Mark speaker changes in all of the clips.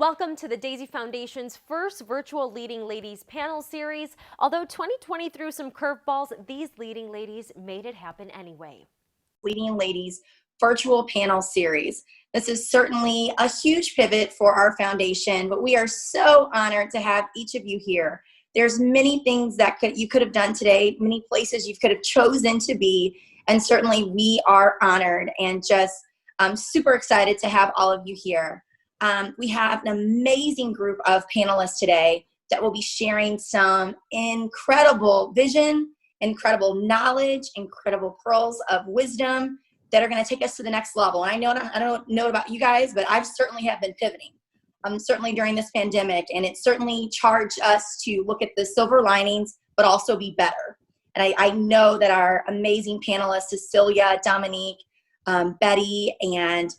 Speaker 1: Welcome to the Daisie Foundation's first virtual Leading Ladies panel series. Although 2020 threw some curveballs, these leading ladies made it happen anyway.
Speaker 2: Leading Ladies virtual panel series. This is certainly a huge pivot for our foundation, but we are so honored to have each of you here. There's many things that you could have done today, many places you could have chosen to be, and certainly we are honored and just super excited to have all of you here. We have an amazing group of panelists today that will be sharing some incredible vision, incredible knowledge, incredible pearls of wisdom that are going to take us to the next level. And I don't know about you guys, but I've certainly have been pivoting, certainly during this pandemic, and it certainly charged us to look at the silver linings, but also be better. And I know that our amazing panelists, Cecilia, Dominique, Betty, and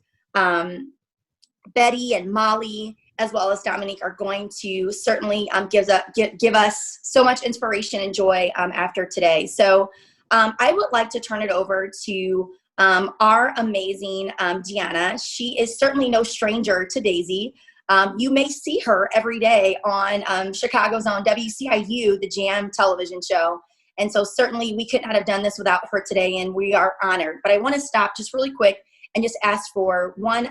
Speaker 2: Molly, as well as Dominique, are going to certainly give us so much inspiration and joy after today. So I would like to turn it over to our amazing Deanna. She is certainly no stranger to Daisie. You may see her every day on Chicago's own WCIU, the Jam television show. And so certainly we could not have done this without her today, and we are honored. But I want to stop just really quick and just ask for one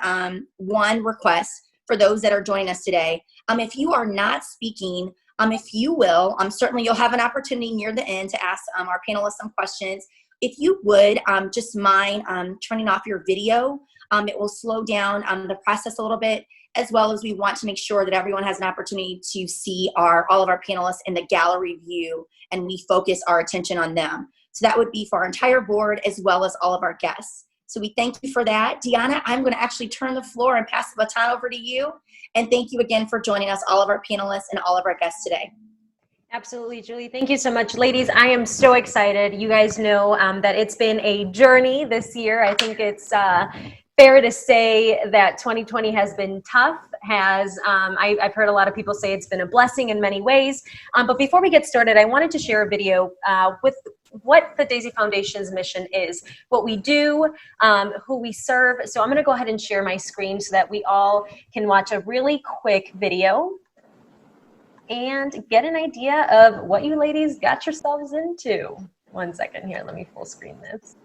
Speaker 2: request for those that are joining us today. If you are not speaking, if you will, certainly you'll have an opportunity near the end to ask our panelists some questions. If you would just mind turning off your video, it will slow down the process a little bit, as well as we want to make sure that everyone has an opportunity to see all of our panelists in the gallery view, and we focus our attention on them. So that would be for our entire board as well as all of our guests. So we thank you for that. Deanna, I'm going to actually turn the floor and pass the baton over to you. And thank you again for joining us, all of our panelists and all of our guests today.
Speaker 1: Absolutely, Julie. Thank you so much. Ladies, I am so excited. You guys know that it's been a journey this year. I think it's fair to say that 2020 has been tough. I've heard a lot of people say it's been a blessing in many ways. But before we get started, I wanted to share a video with what the Daisie Foundation's mission is, what we do, who we serve. So I'm going to go ahead and share my screen so that we all can watch a really quick video and get an idea of what you ladies got yourselves into. 1 second here, let me full screen this.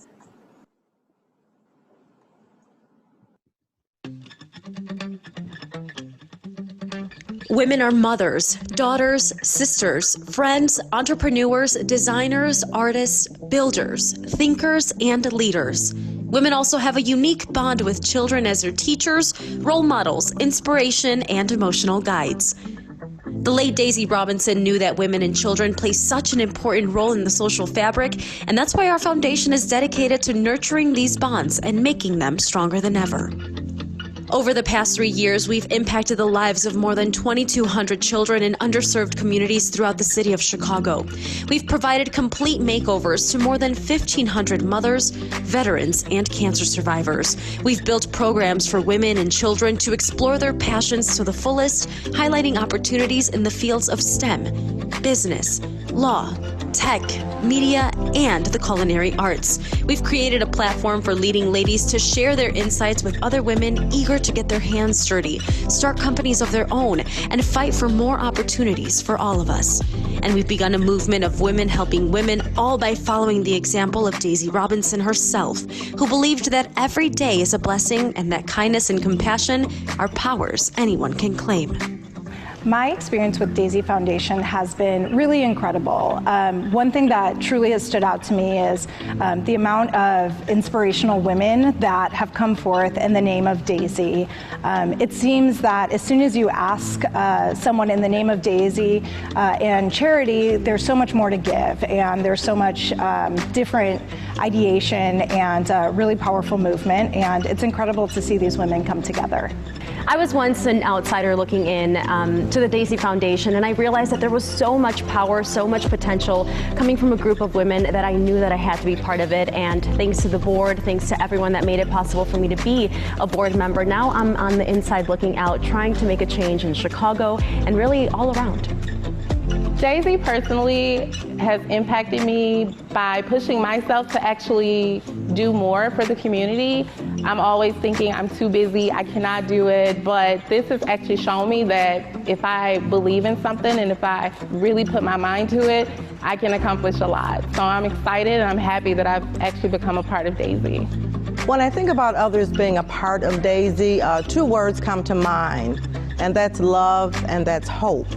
Speaker 3: Women are mothers, daughters, sisters, friends, entrepreneurs, designers, artists, builders, thinkers, and leaders. Women also have a unique bond with children as their teachers, role models, inspiration, and emotional guides. The late Daisie Robinson knew that women and children play such an important role in the social fabric, and that's why our foundation is dedicated to nurturing these bonds and making them stronger than ever. Over the past 3 years, we've impacted the lives of more than 2,200 children in underserved communities throughout the city of Chicago. We've provided complete makeovers to more than 1,500 mothers, veterans, and cancer survivors. We've built programs for women and children to explore their passions to the fullest, highlighting opportunities in the fields of STEM, business, law, tech, media, and the culinary arts. We've created a platform for leading ladies to share their insights with other women eager to get their hands dirty, start companies of their own, and fight for more opportunities for all of us. And we've begun a movement of women helping women, all by following the example of Daisie Robinson herself, who believed that every day is a blessing and that kindness and compassion are powers anyone can claim.
Speaker 4: My experience with Daisie Foundation has been really incredible. One thing that truly has stood out to me is the amount of inspirational women that have come forth in the name of Daisie. It seems that as soon as you ask someone in the name of Daisie and charity, there's so much more to give, and there's so much different ideation and really powerful movement, and it's incredible to see these women come together.
Speaker 1: I was once an outsider looking in to the Daisie Foundation, and I realized that there was so much power, so much potential coming from a group of women that I knew that I had to be part of it. And thanks to the board, thanks to everyone that made it possible for me to be a board member, now I'm on the inside looking out, trying to make a change in Chicago and really all around.
Speaker 5: Daisie personally has impacted me by pushing myself to actually do more for the community. I'm always thinking I'm too busy, I cannot do it, but this has actually shown me that if I believe in something and if I really put my mind to it, I can accomplish a lot. So I'm excited and I'm happy that I've actually become a part of Daisie.
Speaker 6: When I think about others being a part of Daisie, two words come to mind, and that's love and that's hope.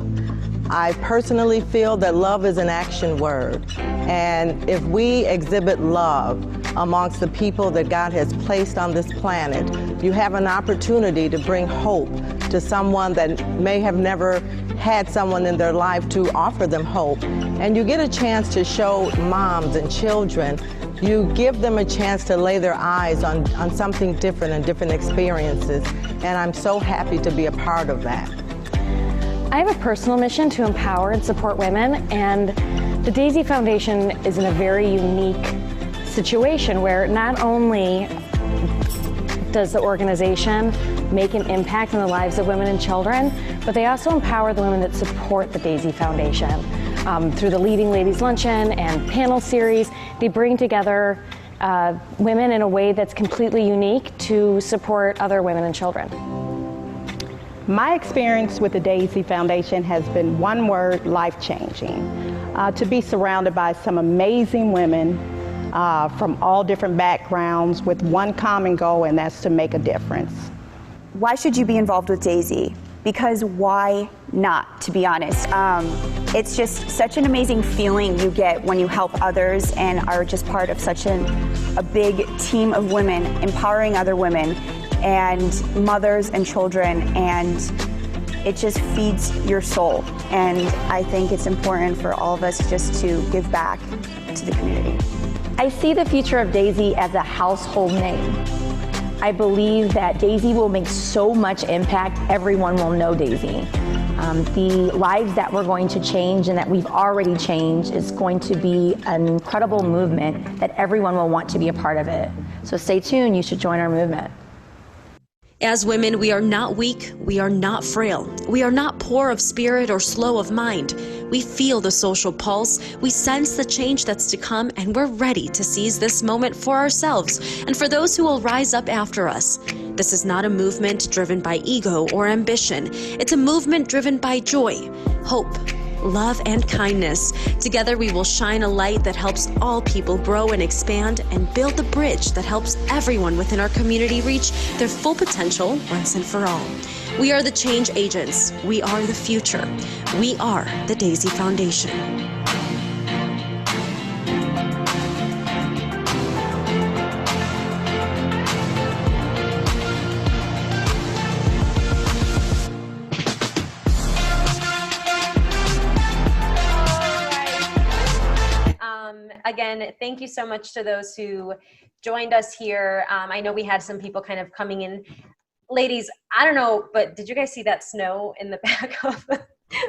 Speaker 6: I personally feel that love is an action word, and if we exhibit love amongst the people that God has placed on this planet, you have an opportunity to bring hope to someone that may have never had someone in their life to offer them hope. And you get a chance to show moms and children, you give them a chance to lay their eyes on something different and different experiences. And I'm so happy to be a part of that.
Speaker 7: I have a personal mission to empower and support women, and the Daisie Foundation is in a very unique situation where not only does the organization make an impact in the lives of women and children, but they also empower the women that support the Daisie Foundation. Through the Leading Ladies Luncheon and panel series, they bring together women in a way that's completely unique to support other women and children.
Speaker 8: My experience with the Daisie Foundation has been one word: life-changing. To be surrounded by some amazing women from all different backgrounds with one common goal, and that's to make a difference.
Speaker 9: Why should you be involved with Daisie? Because why not, to be honest? It's just such an amazing feeling you get when you help others and are just part of such a big team of women, empowering other women and mothers and children, and it just feeds your soul. And I think it's important for all of us just to give back to the community.
Speaker 10: I see the future of Daisie as a household name. I believe that Daisie will make so much impact, everyone will know Daisie. The lives that we're going to change and that we've already changed is going to be an incredible movement that everyone will want to be a part of it. So stay tuned, you should join our movement.
Speaker 3: As women, we are not weak, we are not frail, we are not poor of spirit or slow of mind. We feel the social pulse, we sense the change that's to come, and we're ready to seize this moment for ourselves and for those who will rise up after us. This is not a movement driven by ego or ambition. It's a movement driven by joy, hope, love, and kindness. Together we will shine a light that helps all people grow and expand and build the bridge that helps everyone within our community reach their full potential once and for all. We are the change agents. We are the future. We are the Daisie Foundation.
Speaker 1: Again, thank you so much to those who joined us here. I know we had some people kind of coming in. Ladies, I don't know, but did you guys see that snow in the back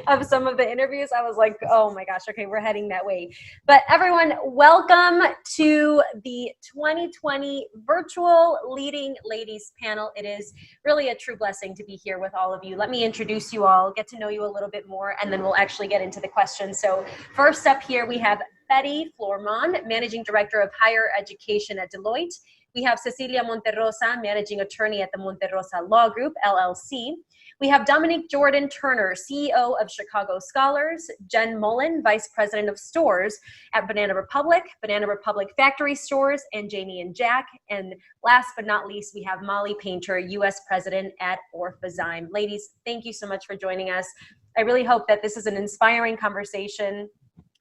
Speaker 1: of some of the interviews? I was like, oh my gosh, okay, we're heading that way. But everyone, welcome to the 2020 virtual Leading Ladies panel. It is really a true blessing to be here with all of you. Let me introduce you all, get to know you a little bit more, and then we'll actually get into the questions. So first up here, we have Betty Fleurimond, Managing Director of Higher Education at Deloitte. We have Cecilia Monterrosa, Managing Attorney at the Monterrosa Law Group, LLC. We have Dominique Jordan Turner, CEO of Chicago Scholars, Jen Mullen, Vice President of Stores at Banana Republic Factory Stores, and Jamie and Jack. And last but not least, we have Molly Painter, U.S. President at Orphayzme. Ladies, thank you so much for joining us. I really hope that this is an inspiring conversation.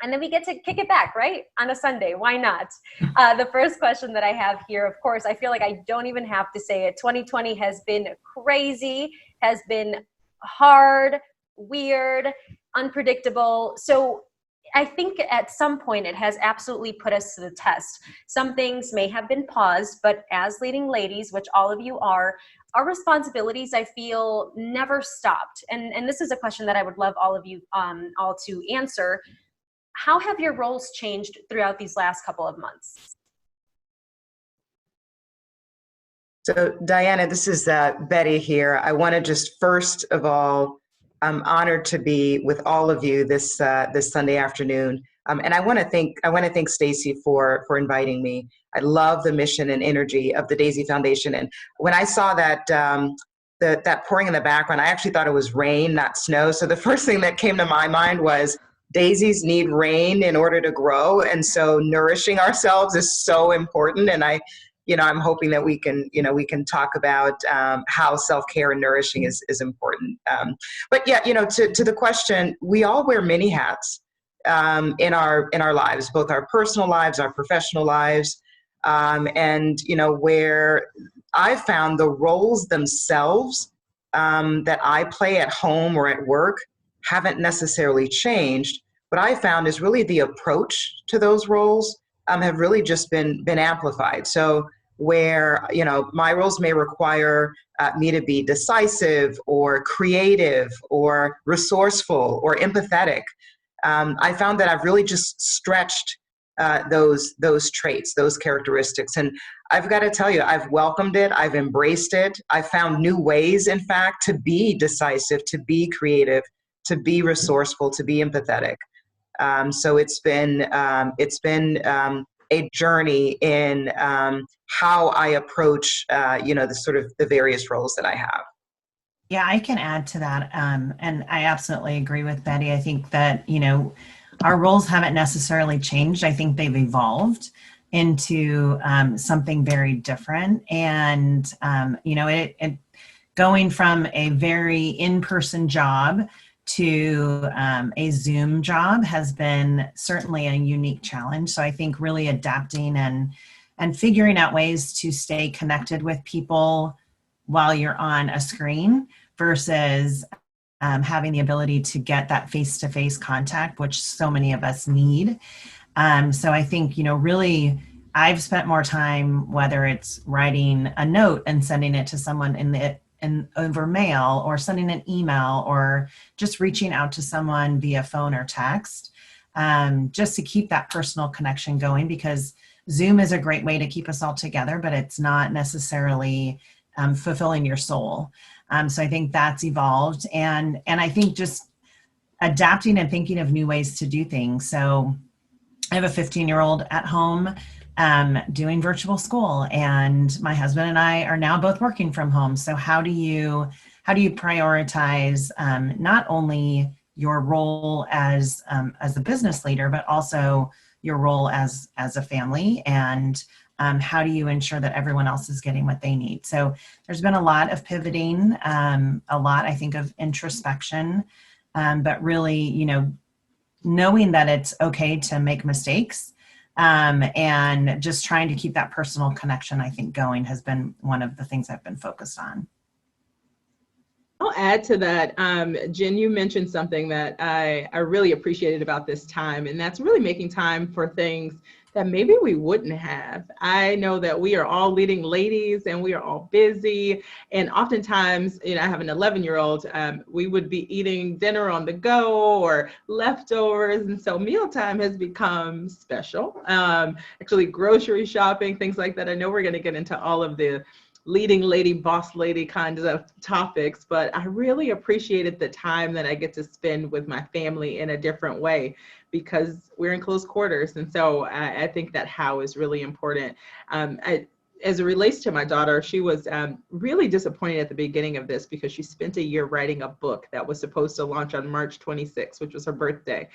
Speaker 1: And then we get to kick it back, right? On a Sunday, why not? The first question that I have here, of course, I feel like I don't even have to say it. 2020 has been crazy, has been hard, weird, unpredictable. So I think at some point it has absolutely put us to the test. Some things may have been paused, but as leading ladies, which all of you are, our responsibilities, I feel, never stopped. And this is a question that I would love all of you all to answer. How have your roles changed throughout these last couple of months?
Speaker 11: So Diana, this is Betty here. I want to just first of all, I'm honored to be with all of you this Sunday afternoon. And I want to thank Stacy for inviting me. I love the mission and energy of the Daisie Foundation. And when I saw that that pouring in the background, I actually thought it was rain, not snow. So the first thing that came to my mind was daisies need rain in order to grow. And so nourishing ourselves is so important. And I'm hoping that we can talk about how self-care and nourishing is important. But yeah, to the question, we all wear many hats in our lives, both our personal lives, our professional lives, and where I've found the roles themselves that I play at home or at work haven't necessarily changed. What I found is really the approach to those roles have really just been amplified. So where my roles may require me to be decisive or creative or resourceful or empathetic, I found that I've really just stretched those traits, those characteristics. And I've got to tell you, I've welcomed it. I've embraced it. I've found new ways, in fact, to be decisive, to be creative, to be resourceful, to be empathetic. So it's been a journey in how I approach, the various roles that I have.
Speaker 12: Yeah, I can add to that. And I absolutely agree with Betty. I think that, our roles haven't necessarily changed. I think they've evolved into something very different. And, it going from a very in-person job to a Zoom job has been certainly a unique challenge. So I think really adapting and figuring out ways to stay connected with people while you're on a screen versus having the ability to get that face-to-face contact, which so many of us need. So I think, really, I've spent more time, whether it's writing a note and sending it to someone over mail, or sending an email, or just reaching out to someone via phone or text, just to keep that personal connection going, because Zoom is a great way to keep us all together, but it's not necessarily fulfilling your soul. So I think that's evolved. And I think just adapting and thinking of new ways to do things. So I have a 15-year-old at home doing virtual school, and my husband and I are now both working from home. So how do you prioritize not only your role as a business leader, but also your role as a family, and how do you ensure that everyone else is getting what they need? So there's been a lot of pivoting, a lot, I think, of introspection, but really, knowing that it's okay to make mistakes, and just trying to keep that personal connection, I think, going has been one of the things I've been focused on.
Speaker 13: I'll add to that. Jen, you mentioned something that I really appreciated about this time, and that's really making time for things that maybe we wouldn't have. I know that we are all leading ladies and we are all busy. And oftentimes, I have an 11-year-old, we would be eating dinner on the go or leftovers. And so mealtime has become special. Actually, grocery shopping, things like that. I know we're going to get into all of the leading lady, boss lady kinds of topics, but I really appreciated the time that I get to spend with my family in a different way, because we're in close quarters. And so I think that how is really important. As it relates to my daughter, she was really disappointed at the beginning of this because she spent a year writing a book that was supposed to launch on March 26th, which was her birthday.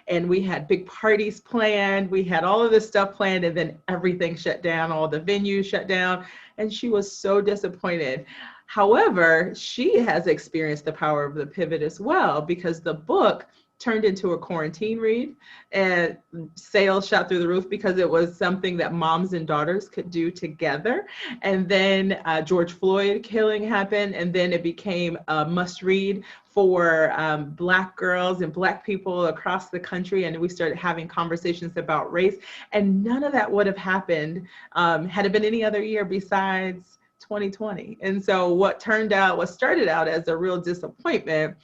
Speaker 13: And we had big parties planned. We had all of this stuff planned, and then everything shut down. All the venues shut down. And she was so disappointed. However, she has experienced the power of the pivot as well, because the book turned into a quarantine read, and sales shot through the roof because it was something that moms and daughters could do together. And then George Floyd killing happened, and then it became a must read for Black girls and Black people across the country. And we started having conversations about race, and none of that would have happened had it been any other year besides 2020. And so what started out as a real disappointment,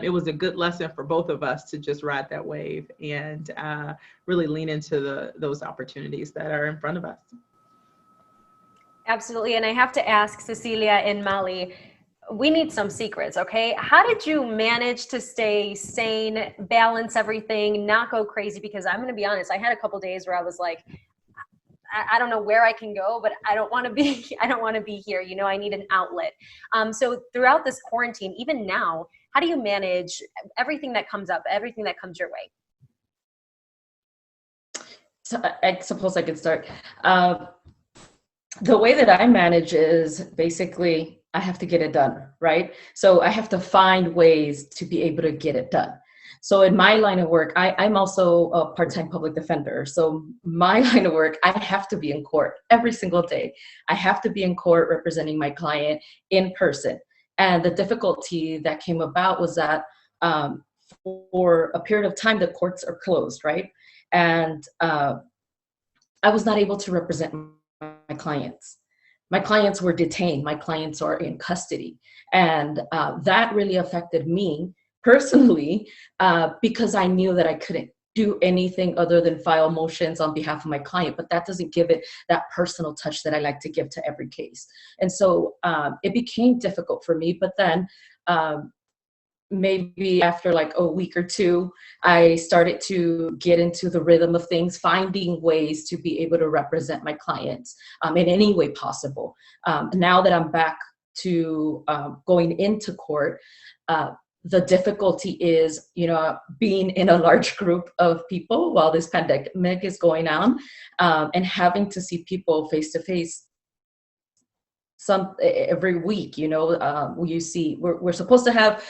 Speaker 13: it was a good lesson for both of us to just ride that wave and really lean into those opportunities that are in front of us.
Speaker 1: Absolutely. And I have to ask Cecilia and Molly, we need some secrets, okay? How did you manage to stay sane, balance everything, not go crazy? Because I'm going to be honest, I had a couple days where I was like, I don't know where I can go, but I don't want to be, I don't want to be here. You know, I need an outlet. So throughout this quarantine, even now, how do you manage everything that comes up, everything that comes your way?
Speaker 14: So I suppose I could start. The way that I manage is basically I have to get it done, right? So I have to find ways to be able to get it done. So in my line of work, I'm also a part-time public defender. So my line of work, I have to be in court every single day. I have to be in court representing my client in person. And the difficulty that came about was that for a period of time, the courts are closed, right? And I was not able to represent my clients. My clients were detained. My clients are in custody. And that really affected me personally because I knew that I couldn't do anything other than file motions on behalf of my client, but that doesn't give it that personal touch that I like to give to every case. And so it became difficult for me, but then maybe after like a week or two, I started to get into the rhythm of things, finding ways to be able to represent my clients in any way possible. Now that I'm back to going into court, the difficulty is, you know, being in a large group of people while this pandemic is going on, and having to see people face to face every week. You know, you see, we're supposed to have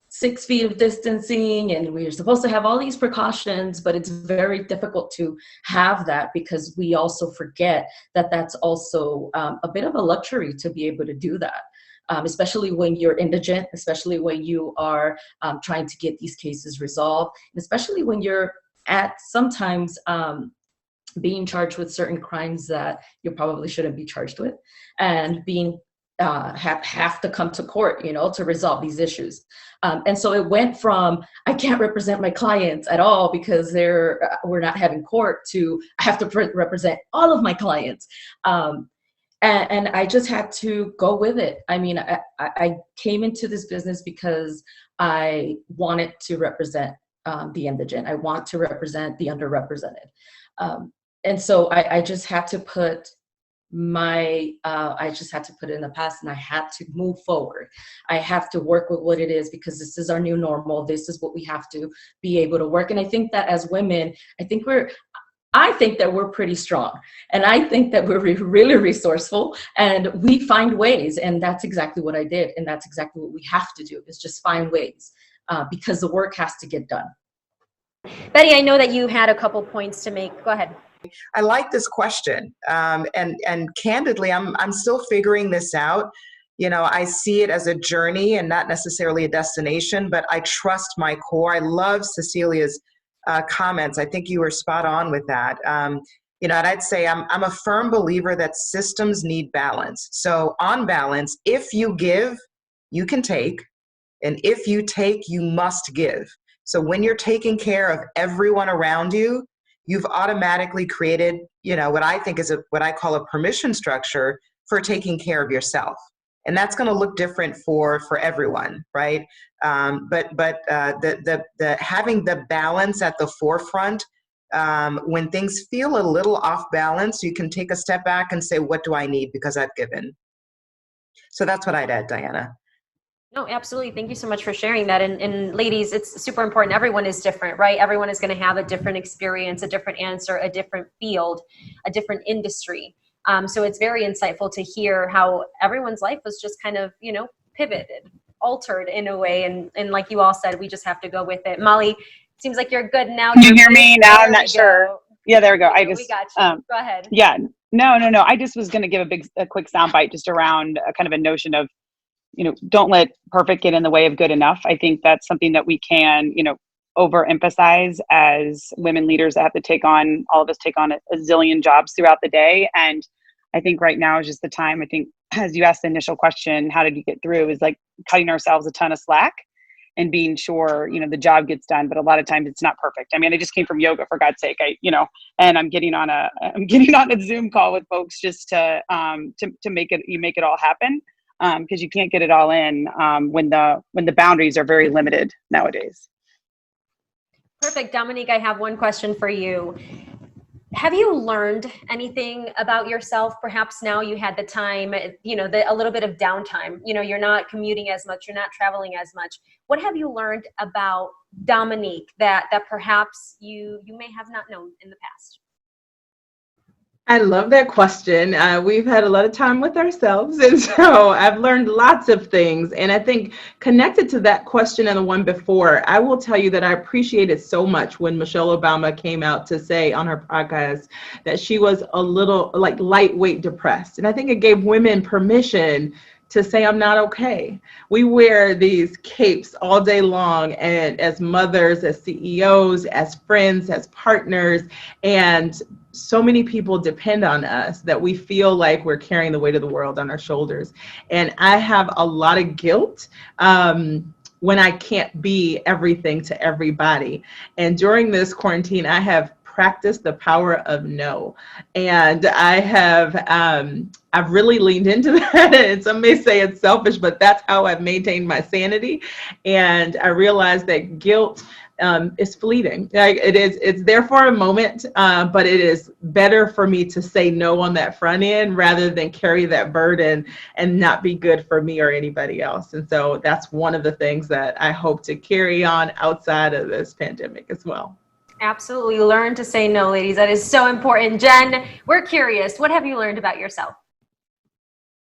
Speaker 14: 6 feet of distancing, and we're supposed to have all these precautions, but it's very difficult to have that because we also forget that that's also a bit of a luxury to be able to do that. Especially when you're indigent, especially when you are trying to get these cases resolved, and especially when you're at sometimes being charged with certain crimes that you probably shouldn't be charged with, and being have to come to court, you know, to resolve these issues. And so it went from I can't represent my clients at all because we're not having court to I have to represent all of my clients. And I just had to go with it. I mean, I came into this business because I wanted to represent the indigent. I want to represent the underrepresented. And so I just had to put I just had to put it in the past, and I had to move forward. I have to work with what it is because this is our new normal. This is what we have to be able to work. And I think that as women, I think that we're pretty strong, and I think that we're really resourceful, and we find ways, and that's exactly what I did, and that's exactly what we have to do, is just find ways, because the work has to get done.
Speaker 1: Betty, I know that you had a couple points to make. Go ahead.
Speaker 11: I like this question, and candidly, I'm still figuring this out. You know, I see it as a journey and not necessarily a destination, but I trust my core. I love Cecilia's comments. I think you were spot on with that. You know, and I'd say I'm a firm believer that systems need balance. So on balance, if you give, you can take, and if you take, you must give. So when you're taking care of everyone around you, you've automatically created, you know, what I think is what I call a permission structure for taking care of yourself. And that's going to look different for everyone, right? But the having the balance at the forefront, when things feel a little off balance, you can take a step back and say, what do I need? Because I've given. So that's what I'd add, Diana.
Speaker 1: No, absolutely. Thank you so much for sharing that. And ladies, it's super important. Everyone is different, right? Everyone is going to have a different experience, a different answer, a different field, a different industry. So it's very insightful to hear how everyone's life was just kind of, you know, pivoted, altered in a way. And like you all said, we just have to go with it. Molly, seems like you're good now.
Speaker 15: Can you hear me now? I'm not sure. Yeah, there we go.
Speaker 1: We got you. Go ahead.
Speaker 15: Yeah, no. I just was going to give a quick soundbite just around a kind of a notion of, you know, don't let perfect get in the way of good enough. I think that's something that we can, you know, overemphasize as women leaders that have to take on, all of us take on a zillion jobs throughout the day. And I think right now is just the time. I think as you asked the initial question, how did you get through, is like cutting ourselves a ton of slack and being sure, you know, the job gets done. But a lot of times it's not perfect. I mean, I just came from yoga, for God's sake, and I'm getting on a Zoom call with folks just to make it all happen. because you can't get it all in when the boundaries are very limited nowadays.
Speaker 1: Perfect. Dominique, I have one question for you. Have you learned anything about yourself? Perhaps now you had the time, a little bit of downtime. You're not commuting as much, you're not traveling as much. What have you learned about Dominique that perhaps you may have not known in the past?
Speaker 13: I love that question. We've had a lot of time with ourselves, and so I've learned lots of things. And I think connected to that question and the one before, I will tell you that I appreciated so much when Michelle Obama came out to say on her podcast that she was a little like lightweight depressed. And I think it gave women permission to say, I'm not okay. We wear these capes all day long, and as mothers, as CEOs, as friends, as partners, and so many people depend on us that we feel like we're carrying the weight of the world on our shoulders. And I have a lot of guilt when I can't be everything to everybody. And during this quarantine, I have practiced the power of no. And I have, I've really leaned into that. And some may say it's selfish, but that's how I've maintained my sanity. And I realized that guilt is fleeting. Like it's there for a moment, but it is better for me to say no on that front end rather than carry that burden and not be good for me or anybody else. And so that's one of the things that I hope to carry on outside of this pandemic as well.
Speaker 1: Absolutely. Learn to say no, ladies. That is so important. Jen, we're curious. What have you learned about yourself?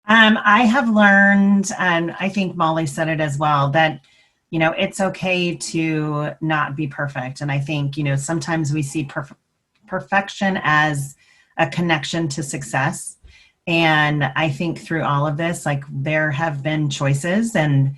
Speaker 12: I have learned, and I think Molly said it as well, that, it's okay to not be perfect. And I think, sometimes we see perfection as a connection to success. And I think through all of this, like there have been choices and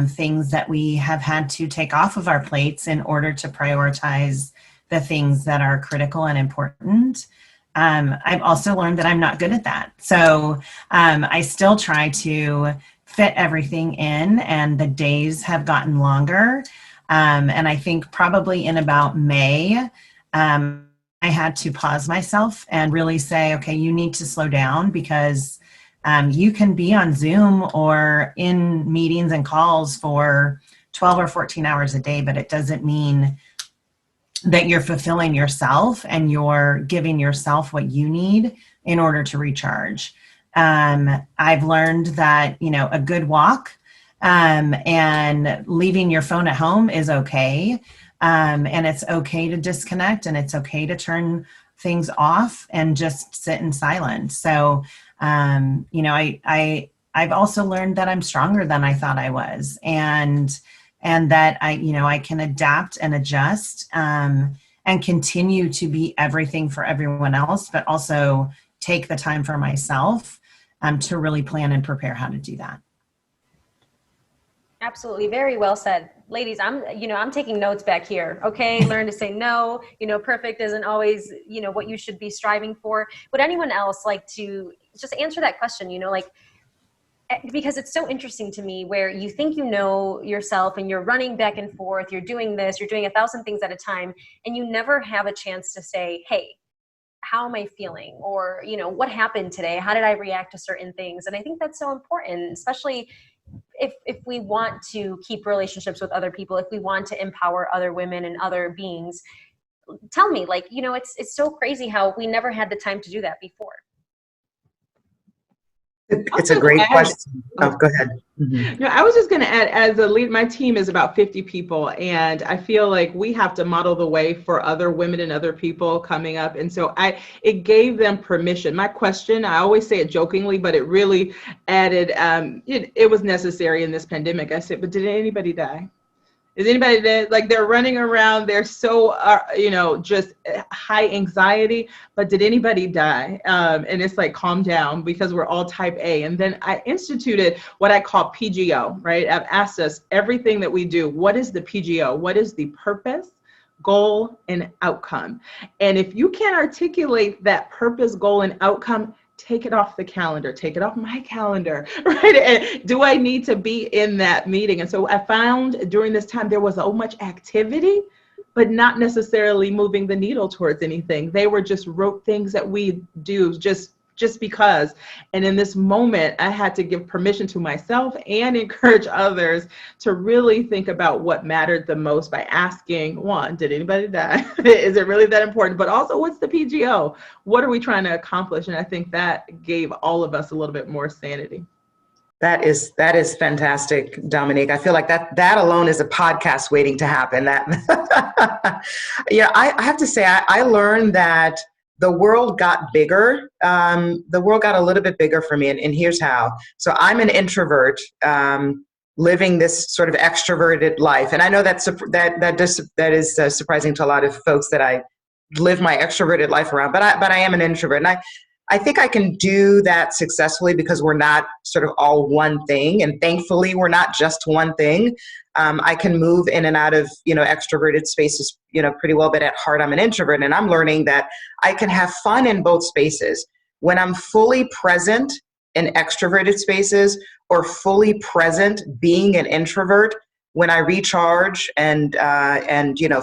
Speaker 12: things that we have had to take off of our plates in order to prioritize the things that are critical and important. I've also learned that I'm not good at that. So I still try to fit everything in, and the days have gotten longer. And I think probably in about May, I had to pause myself and really say, okay, you need to slow down, because you can be on Zoom or in meetings and calls for 12 or 14 hours a day, but it doesn't mean that you're fulfilling yourself and you're giving yourself what you need in order to recharge. I've learned that, a good walk and leaving your phone at home is okay. And it's okay to disconnect, and it's okay to turn things off and just sit in silence. So, I've also learned that I'm stronger than I thought I was, and that I can adapt and adjust, and continue to be everything for everyone else, but also take the time for myself, to really plan and prepare how to do that.
Speaker 1: Absolutely. Very well said. Ladies, I'm taking notes back here. Okay. Learn to say no. Perfect isn't always, what you should be striving for. Would anyone else like to just answer that question? Because it's so interesting to me, where you think you know yourself and you're running back and forth, you're doing this, you're doing 1,000 things at a time, and you never have a chance to say, hey, how am I feeling? Or, what happened today? How did I react to certain things? And I think that's so important, especially if we want to keep relationships with other people, if we want to empower other women and other beings. Tell me, it's so crazy how we never had the time to do that before.
Speaker 11: It's a great question. Oh, go ahead. Mm-hmm.
Speaker 13: No, I was just going to add, as a lead, my team is about 50 people, and I feel like we have to model the way for other women and other people coming up. And so it gave them permission. My question, I always say it jokingly, but it really added, it was necessary in this pandemic. I said, but did anybody die? Is anybody that, like, they're running around, they're so, just high anxiety, but did anybody die? And it's like, calm down, because we're all type A. And then I instituted what I call PGO, right? I've asked us everything that we do, what is the PGO? What is the purpose, goal, and outcome? And if you can't articulate that purpose, goal, and outcome, take it off the calendar, take it off my calendar, right? And do I need to be in that meeting? And so I found during this time, there was so much activity, but not necessarily moving the needle towards anything. They were just rote things that we do just just because. And in this moment, I had to give permission to myself and encourage others to really think about what mattered the most by asking, one, did anybody die? Is it really that important? But also, what's the PGO? What are we trying to accomplish? And I think that gave all of us a little bit more sanity.
Speaker 11: That is fantastic, Dominique. I feel like that alone is a podcast waiting to happen. That yeah, I have to say, I learned that the world got bigger. The world got a little bit bigger for me, and here's how. So I'm an introvert, living this sort of extroverted life, and I know that is surprising to a lot of folks that I live my extroverted life around. But I am an introvert, and I think I can do that successfully because we're not sort of all one thing, and thankfully we're not just one thing. I can move in and out of, extroverted spaces, pretty well, but at heart I'm an introvert, and I'm learning that I can have fun in both spaces. When I'm fully present in extroverted spaces or fully present being an introvert, when I recharge and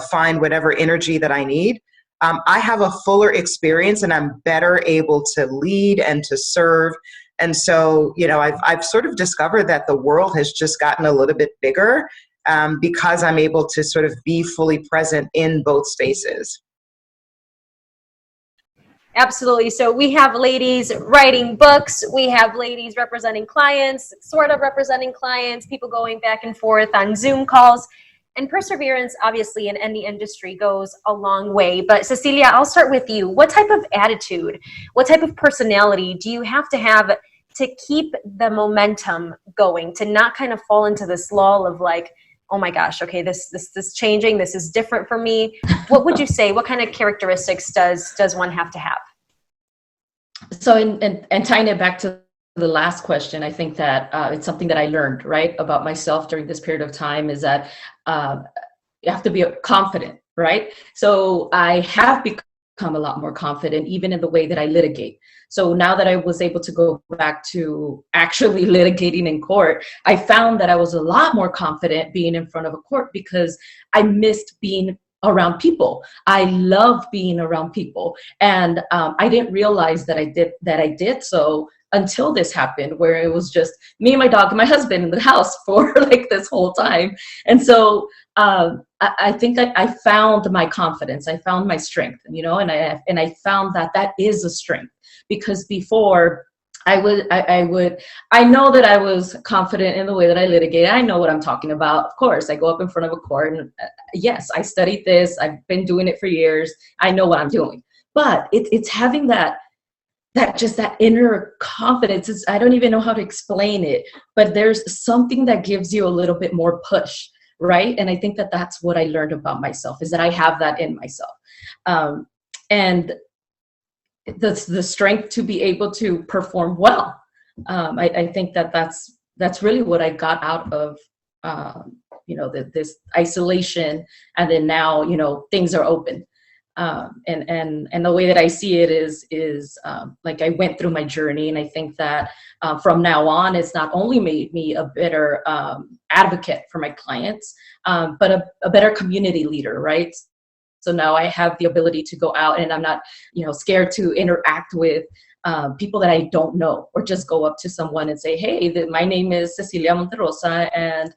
Speaker 11: find whatever energy that I need, I have a fuller experience and I'm better able to lead and to serve. And so, I've sort of discovered that the world has just gotten a little bit bigger because I'm able to sort of be fully present in both spaces.
Speaker 1: Absolutely. So we have ladies writing books. We have ladies representing clients, sort of representing clients, people going back and forth on Zoom calls. And perseverance, obviously, in any industry goes a long way. But Cecilia, I'll start with you. What type of attitude, what type of personality do you have to keep the momentum going, to not kind of fall into this lull of like, oh my gosh, okay, this is changing, this is different for me? What would you say? What kind of characteristics does one have to have?
Speaker 14: So, and tying it back to the last question, I think that it's something that I learned, right, about myself during this period of time, is that you have to be confident, right? So I have become a lot more confident, even in the way that I litigate. So now that I was able to go back to actually litigating in court, I found that I was a lot more confident being in front of a court because I missed being around people. I love being around people. And I didn't realize that I did so until this happened, where it was just me and my dog and my husband in the house for like this whole time. And so I think I found my confidence, I found my strength, and I found that is a strength, because before I know that I was confident in the way that I litigate. I know what I'm talking about. Of course, I go up in front of a court and yes, I studied this. I've been doing it for years. I know what I'm doing, but it's having that inner confidence. I don't even know how to explain it, but there's something that gives you a little bit more push, right? And I think that that's what I learned about myself, is that I have that in myself. And the strength to be able to perform well. I think that's really what I got out of, this isolation. And then now, things are open. And the way that I see it is like I went through my journey, and I think that from now on, it's not only made me a better advocate for my clients, but a better community leader, right? So now I have the ability to go out, and I'm not, scared to interact with people that I don't know, or just go up to someone and say, hey, my name is Cecilia Monterrosa, and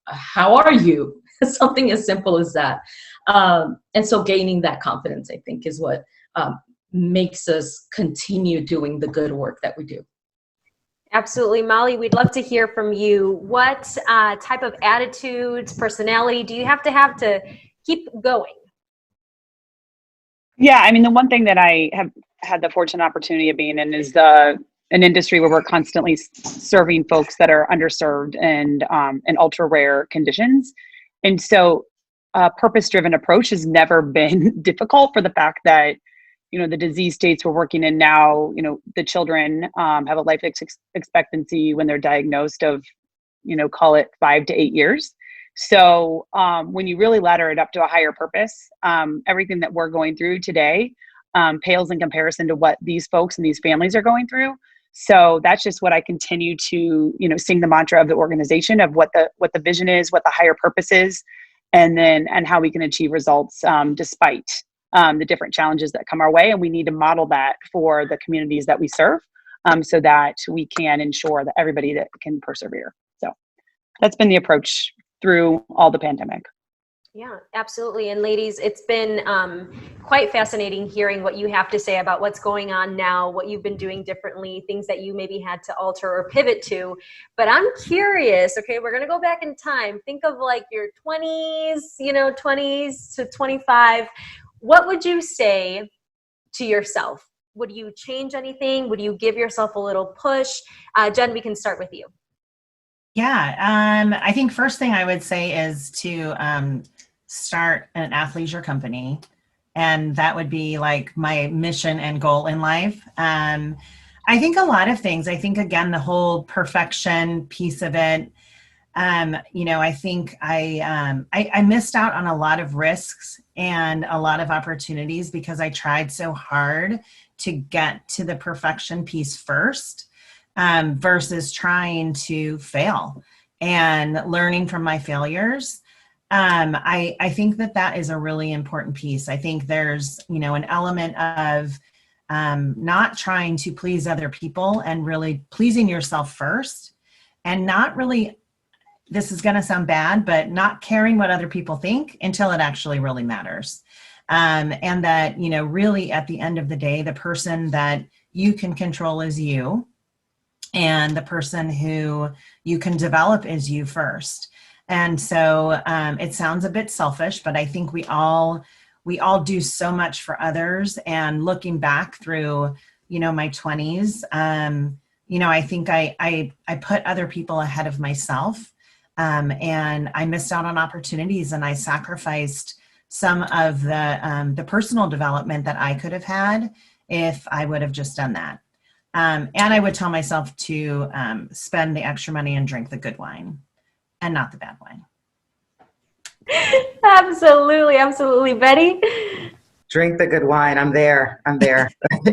Speaker 14: how are you? Something as simple as that. And so gaining that confidence, I think, is what makes us continue doing the good work that we do.
Speaker 1: Absolutely. Molly, we'd love to hear from you. What type of attitudes, personality do you have to keep going?
Speaker 15: Yeah, I mean, the one thing that I have had the fortunate opportunity of being in is an industry where we're constantly serving folks that are underserved and in ultra rare conditions. And so a purpose-driven approach has never been difficult, for the fact that, the disease states we're working in now, the children have a life expectancy when they're diagnosed of, call it 5 to 8 years. So when you really ladder it up to a higher purpose, everything that we're going through today pales in comparison to what these folks and these families are going through. So that's just what I continue to, sing the mantra of the organization, of what the vision is, what the higher purpose is, and how we can achieve results despite the different challenges that come our way. And we need to model that for the communities that we serve, so that we can ensure that everybody that can persevere. So that's been the approach through all the pandemic.
Speaker 1: Yeah, absolutely. And ladies, it's been quite fascinating hearing what you have to say about what's going on now, what you've been doing differently, things that you maybe had to alter or pivot to. But I'm curious, okay, we're going to go back in time. Think of like your 20s, 20s to 25. What would you say to yourself? Would you change anything? Would you give yourself a little push? Jen, we can start with you.
Speaker 12: Yeah, I think first thing I would say is to start an athleisure company. And that would be like my mission and goal in life. I think a lot of things. I think, again, the whole perfection piece of it. I think I missed out on a lot of risks and a lot of opportunities because I tried so hard to get to the perfection piece first, versus trying to fail and learning from my failures. I think that is a really important piece. I think there's, an element of not trying to please other people and really pleasing yourself first, and not really, this is going to sound bad, but not caring what other people think until it actually really matters. And that, really at the end of the day, the person that you can control is you, and the person who you can develop is you first. And so it sounds a bit selfish, but I think we all do so much for others. And looking back through, my 20s, I think I put other people ahead of myself, and I missed out on opportunities, and I sacrificed some of the personal development that I could have had if I would have just done that. And I would tell myself to spend the extra money and drink the good wine and not the bad wine.
Speaker 1: Absolutely. Betty?
Speaker 11: Drink the good wine. I'm there.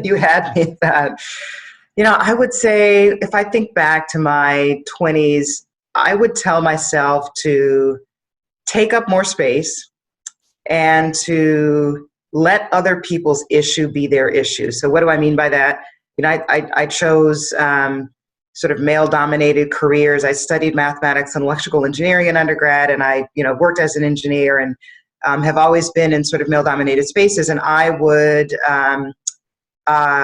Speaker 11: You had me at that. I would say, if I think back to my 20s, I would tell myself to take up more space and to let other people's issue be their issue. So what do I mean by that? I chose sort of male-dominated careers. I studied mathematics and electrical engineering in undergrad, and I, worked as an engineer, and have always been in sort of male-dominated spaces. And I would, I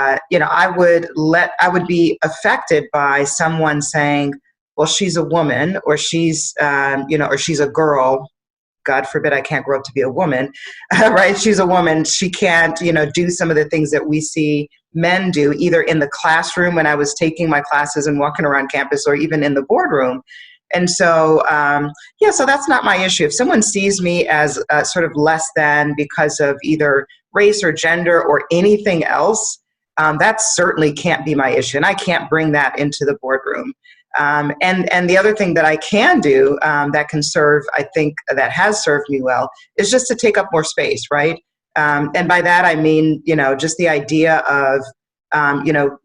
Speaker 11: would be affected by someone saying, "Well, she's a woman," or she's, or she's a girl. God forbid I can't grow up to be a woman, right? She's a woman. She can't, do some of the things that we see men do, either in the classroom when I was taking my classes and walking around campus, or even in the boardroom. And so, so that's not my issue. If someone sees me as sort of less than because of either race or gender or anything else, that certainly can't be my issue. And I can't bring that into the boardroom. And the other thing that I can do that can serve, I think that has served me well, is just to take up more space, right? And by that, I mean, just the idea of,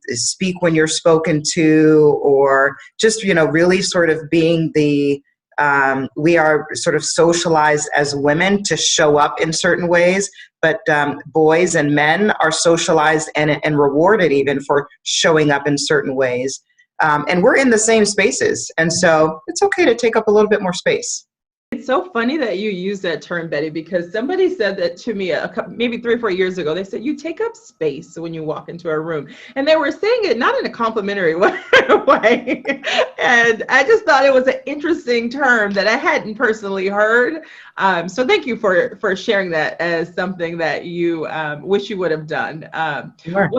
Speaker 11: speak when you're spoken to, or just, really sort of being the, we are sort of socialized as women to show up in certain ways, but boys and men are socialized and rewarded even for showing up in certain ways. And we're in the same spaces. And so it's okay to take up a little bit more space.
Speaker 13: It's so funny that you use that term, Betty, because somebody said that to me maybe 3 or 4 years ago. They said, you take up space when you walk into a room. And they were saying it not in a complimentary way. And I just thought it was an interesting term that I hadn't personally heard. So thank you for sharing that as something that you wish you would have done.
Speaker 11: Sure.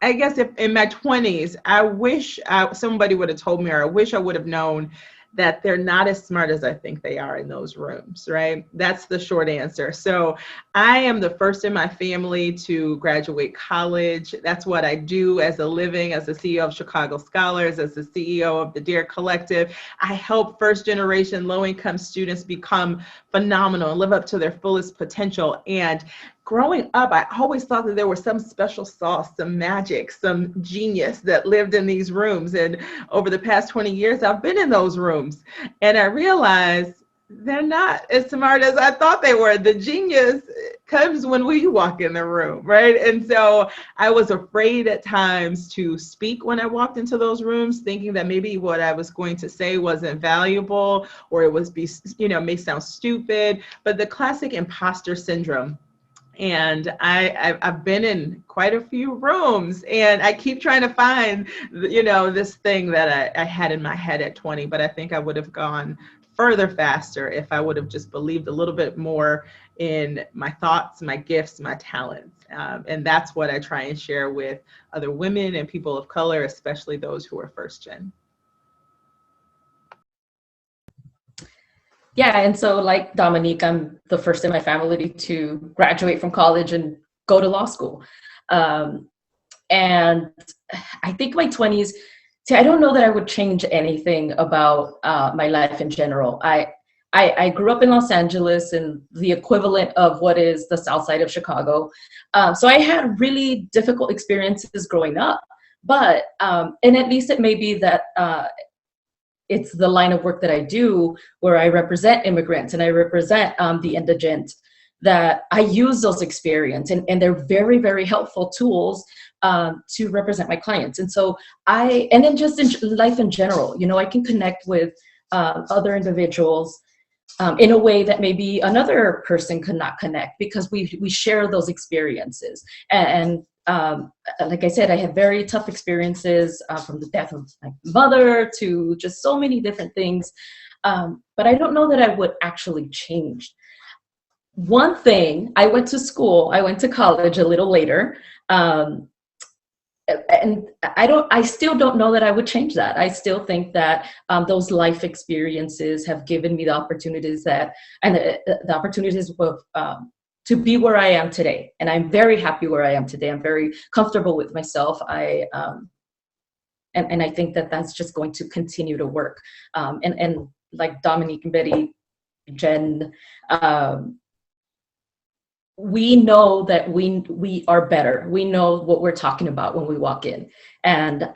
Speaker 13: I guess if in my 20s, I wish somebody would have told me, or I wish I would have known that they're not as smart as I think they are in those rooms, right? That's the short answer. So I am the first in my family to graduate college. That's what I do as a living, as the CEO of Chicago Scholars, as the CEO of the Dare Collective. I help first generation low-income students become phenomenal and live up to their fullest potential. And growing up, I always thought that there was some special sauce, some magic, some genius that lived in these rooms. And over the past 20 years, I've been in those rooms. And I realized they're not as smart as I thought they were. The genius comes when we walk in the room, right? And so I was afraid at times to speak when I walked into those rooms, thinking that maybe what I was going to say wasn't valuable, or it was may sound stupid. But the classic imposter syndrome. And I've been in quite a few rooms, and I keep trying to find, this thing that I had in my head at 20, but I think I would have gone further faster if I would have just believed a little bit more in my thoughts, my gifts, my talents. And that's what I try and share with other women and people of color, especially those who are first gen.
Speaker 14: Yeah, and so like Dominique, I'm the first in my family to graduate from college and go to law school. And I think my 20s, I don't know that I would change anything about my life in general. I grew up in Los Angeles, and the equivalent of what is the South Side of Chicago. So I had really difficult experiences growing up, but, and at least it may be that it's the line of work that I do where I represent immigrants and I represent the indigent, that I use those experiences, and they're very, very helpful tools to represent my clients. And so and then just in life in general, I can connect with other individuals in a way that maybe another person could not connect, because we share those experiences. And like I said, I had very tough experiences from the death of my mother to just so many different things. But I don't know that I would actually change. One thing, I went to college a little later. And I still don't know that I would change that. I still think that those life experiences have given me the opportunities the opportunities of, to be where I am today. And I'm very happy where I am today. I'm very comfortable with myself. And I think that that's just going to continue to work. And like Dominique and Betty, Jen, we know that we are better. We know what we're talking about when we walk in. And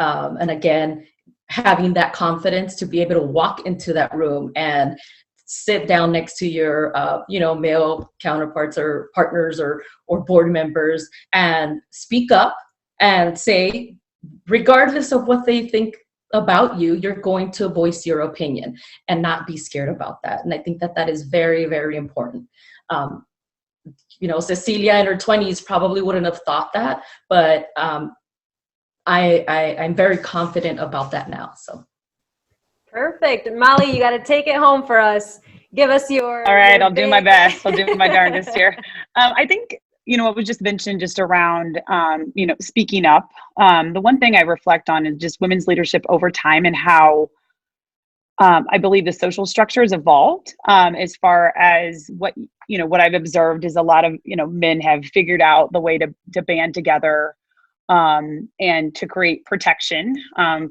Speaker 14: again, having that confidence to be able to walk into that room and sit down next to your male counterparts or partners or board members and speak up and say, regardless of what they think about you, you're going to voice your opinion and not be scared about that. And I think that is very, very important. Cecilia in her 20s probably wouldn't have thought that, but I'm very confident about that now. So.
Speaker 1: Perfect. Molly, you got to take it home for us. Give us your.
Speaker 15: All right, I'll do my best. I'll do my darndest here. I think, what was just mentioned just around, speaking up. The one thing I reflect on is just women's leadership over time and how I believe the social structure has evolved as far as what I've observed is a lot of, men have figured out the way to band together and to create protection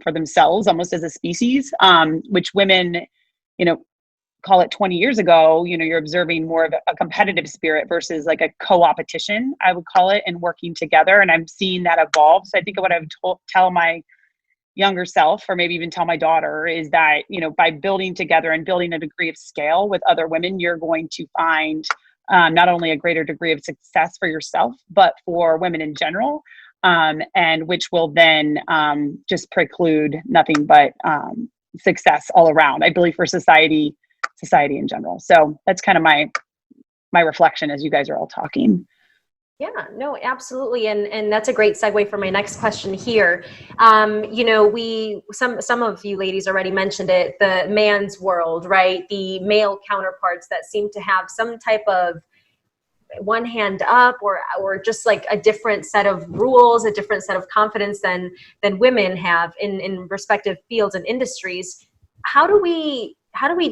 Speaker 15: for themselves almost as a species, which women, call it 20 years ago, you're observing more of a competitive spirit versus like a co-opetition, I would call it, and working together. And I'm seeing that evolve. So I think what I would tell my younger self, or maybe even tell my daughter, is that, by building together and building a degree of scale with other women, you're going to find not only a greater degree of success for yourself, but for women in general, and which will then just preclude nothing but success all around, I believe, for society in general. So that's kind of my reflection as you guys are all talking.
Speaker 1: Yeah, no, absolutely. And that's a great segue for my next question here. Some of you ladies already mentioned it, the man's world, right? The male counterparts that seem to have some type of one hand up or just like a different set of rules, a different set of confidence than women have in respective fields and industries. How do we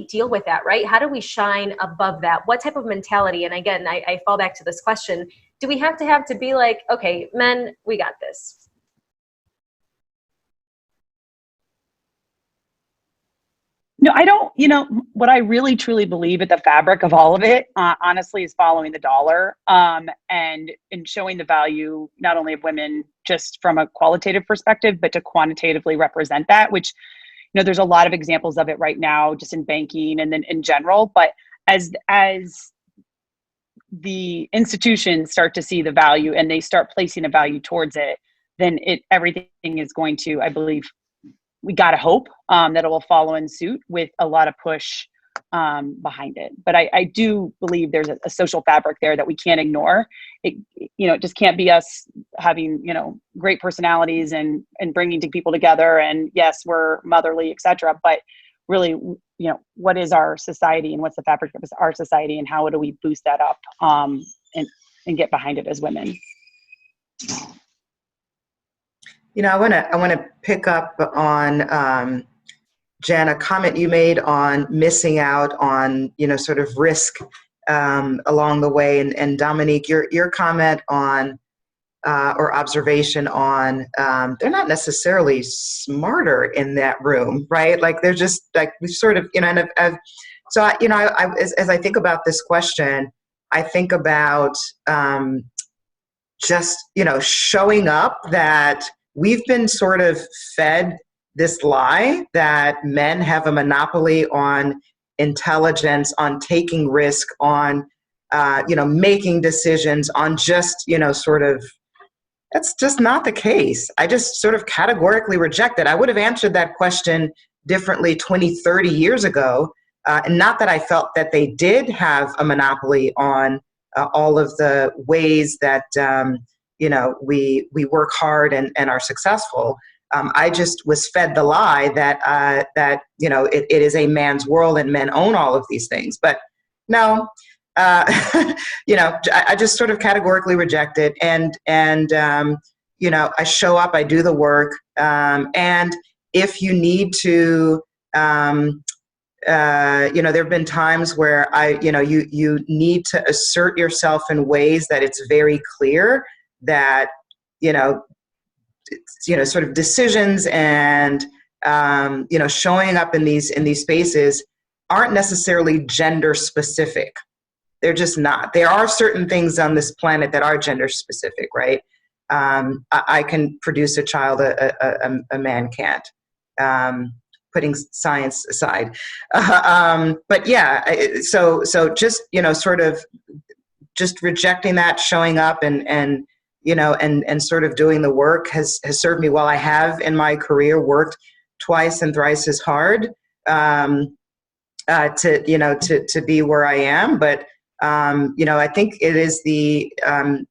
Speaker 1: deal with that, right? How do we shine above that? What type of mentality? And again, I fall back to this question. Do we have to be like, okay, men, we got this?
Speaker 15: No, I don't, what I really truly believe at the fabric of all of it, honestly, is following the dollar and showing the value, not only of women just from a qualitative perspective, but to quantitatively represent that, which, there's a lot of examples of it right now, just in banking and then in general. But as the institutions start to see the value and they start placing a value towards it, then everything is going to, I believe, we got to hope that it will follow in suit with a lot of push behind it. But I do believe there's a social fabric there that we can't ignore. It just can't be us having, great personalities and bringing people together. And yes, we're motherly, etc. But really, what is our society and what's the fabric of our society, and how do we boost that up and get behind it as women?
Speaker 11: I want to pick up on Jen, a comment you made on missing out on sort of risk along the way, and Dominique, your comment on or observation on they're not necessarily smarter in that room, right? Like they're just like we sort of as I think about this question, I think about just showing up, that we've been sort of fed this lie that men have a monopoly on intelligence, on taking risk, on making decisions, on just sort of. That's just not the case. I just sort of categorically reject it. I would have answered that question differently 20, 30 years ago. And not that I felt that they did have a monopoly on all of the ways that, we work hard and are successful. I just was fed the lie that it is a man's world and men own all of these things. But no. I just sort of categorically reject it, and I show up, I do the work, and if you need to, there have been times where you need to assert yourself in ways that it's very clear that sort of decisions and showing up in these spaces aren't necessarily gender specific. They're just not. There are certain things on this planet that are gender specific, right? I can produce a child, a man can't, putting science aside. But yeah, so just, sort of just rejecting that, showing up and sort of doing the work has served me well. I have in my career worked twice and thrice as hard to be where I am. But I think it is the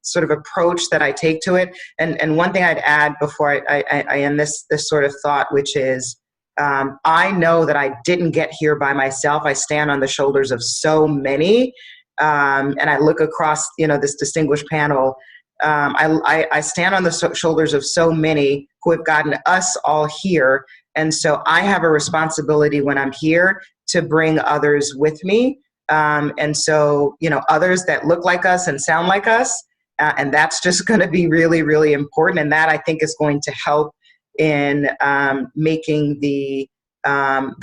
Speaker 11: sort of approach that I take to it. And one thing I'd add before I end this sort of thought, which is I know that I didn't get here by myself. I stand on the shoulders of so many, and I look across this distinguished panel. I stand on the shoulders of so many who have gotten us all here. And so I have a responsibility when I'm here to bring others with me. And so, others that look like us and sound like us, and that's just going to be really, really important. And that I think is going to help in making the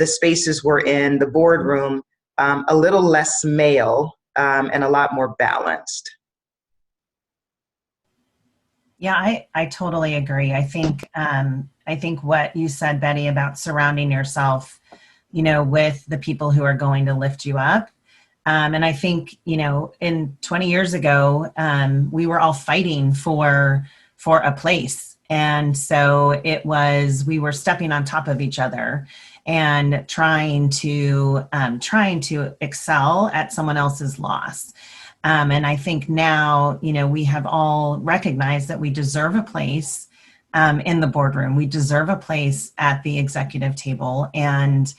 Speaker 11: spaces we're in, the boardroom, a little less male and a lot more balanced.
Speaker 12: Yeah, I totally agree. I think what you said, Betty, about surrounding yourself, with the people who are going to lift you up. And I think, in 20 years ago, we were all fighting for a place. And so we were stepping on top of each other and trying to excel at someone else's loss. And I think now, we have all recognized that we deserve a place in the boardroom. We deserve a place at the executive table and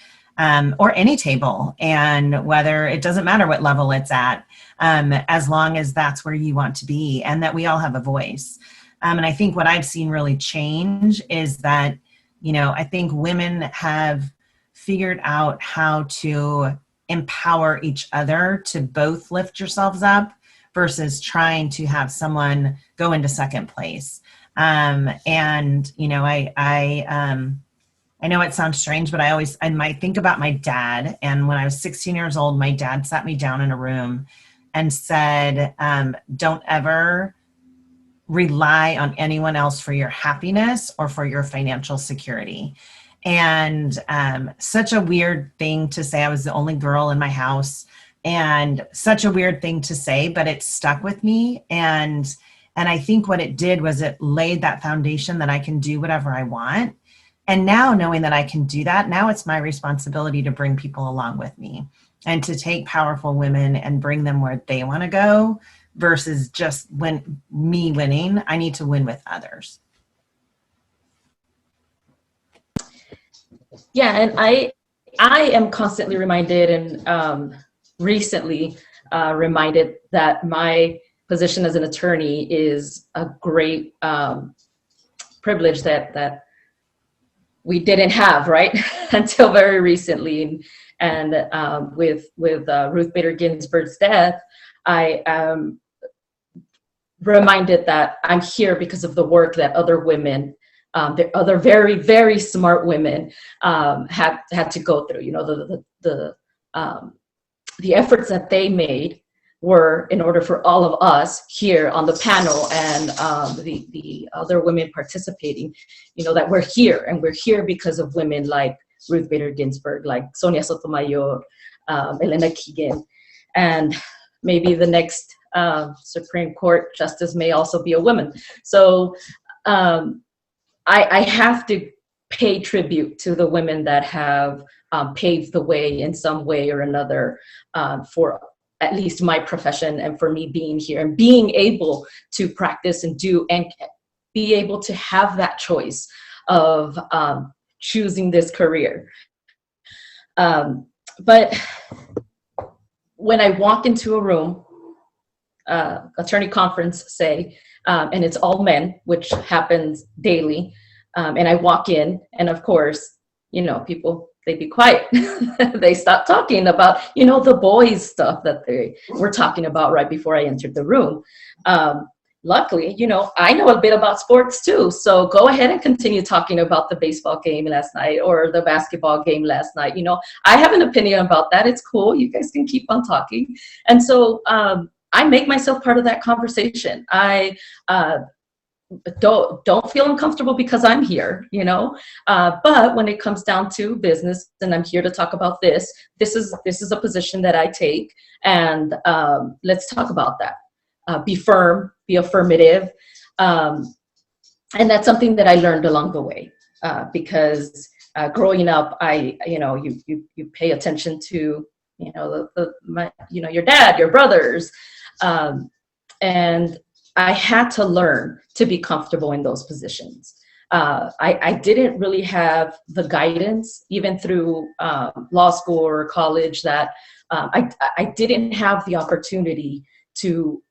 Speaker 12: or any table, and whether it doesn't matter what level it's at, as long as that's where you want to be, and that we all have a voice. And I think what I've seen really change is that, I think women have figured out how to empower each other to both lift yourselves up versus trying to have someone go into second place. I know it sounds strange, but I might think about my dad. And when I was 16 years old, my dad sat me down in a room and said, don't ever rely on anyone else for your happiness or for your financial security. And such a weird thing to say. I was the only girl in my house, and such a weird thing to say, but it stuck with me. And I think what it did was it laid that foundation that I can do whatever I want. And now, knowing that I can do that, now it's my responsibility to bring people along with me and to take powerful women and bring them where they want to go, versus just me winning. I need to win with others.
Speaker 14: Yeah, and I am constantly reminded, and recently reminded, that my position as an attorney is a great privilege that we didn't have, right, until very recently. And with Ruth Bader Ginsburg's death, I am reminded that I'm here because of the work that other women, the other very, very smart women, had to go through. You know, the efforts that they made were in order for all of us here on the panel, and the other women participating, you know, that we're here, and we're here because of women like Ruth Bader Ginsburg, like Sonia Sotomayor, Elena Kagan, and maybe the next Supreme Court justice may also be a woman. So I have to pay tribute to the women that have paved the way in some way or another for at least my profession, and for me being here and being able to practice and do and be able to have that choice of choosing this career. But when I walk into a room, attorney conference, say, and it's all men, which happens daily, and I walk in, and of course, you know, people, they be quiet. They stop talking about, you know, the boys stuff that they were talking about right before I entered the room. Luckily, you know, I know a bit about sports too. So go ahead and continue talking about the baseball game last night or the basketball game last night. You know, I have an opinion about that. It's cool. You guys can keep on talking. And so I make myself part of that conversation. I don't feel uncomfortable because I'm here, you know, but when it comes down to business, and I'm here to talk about this is a position that I take, and let's talk about that. Be firm, be affirmative, and that's something that I learned along the way, because growing up, you pay attention to, you know, your dad, your brothers, and I had to learn to be comfortable in those positions. I didn't really have the guidance, even through law school or college, that I didn't have the opportunity to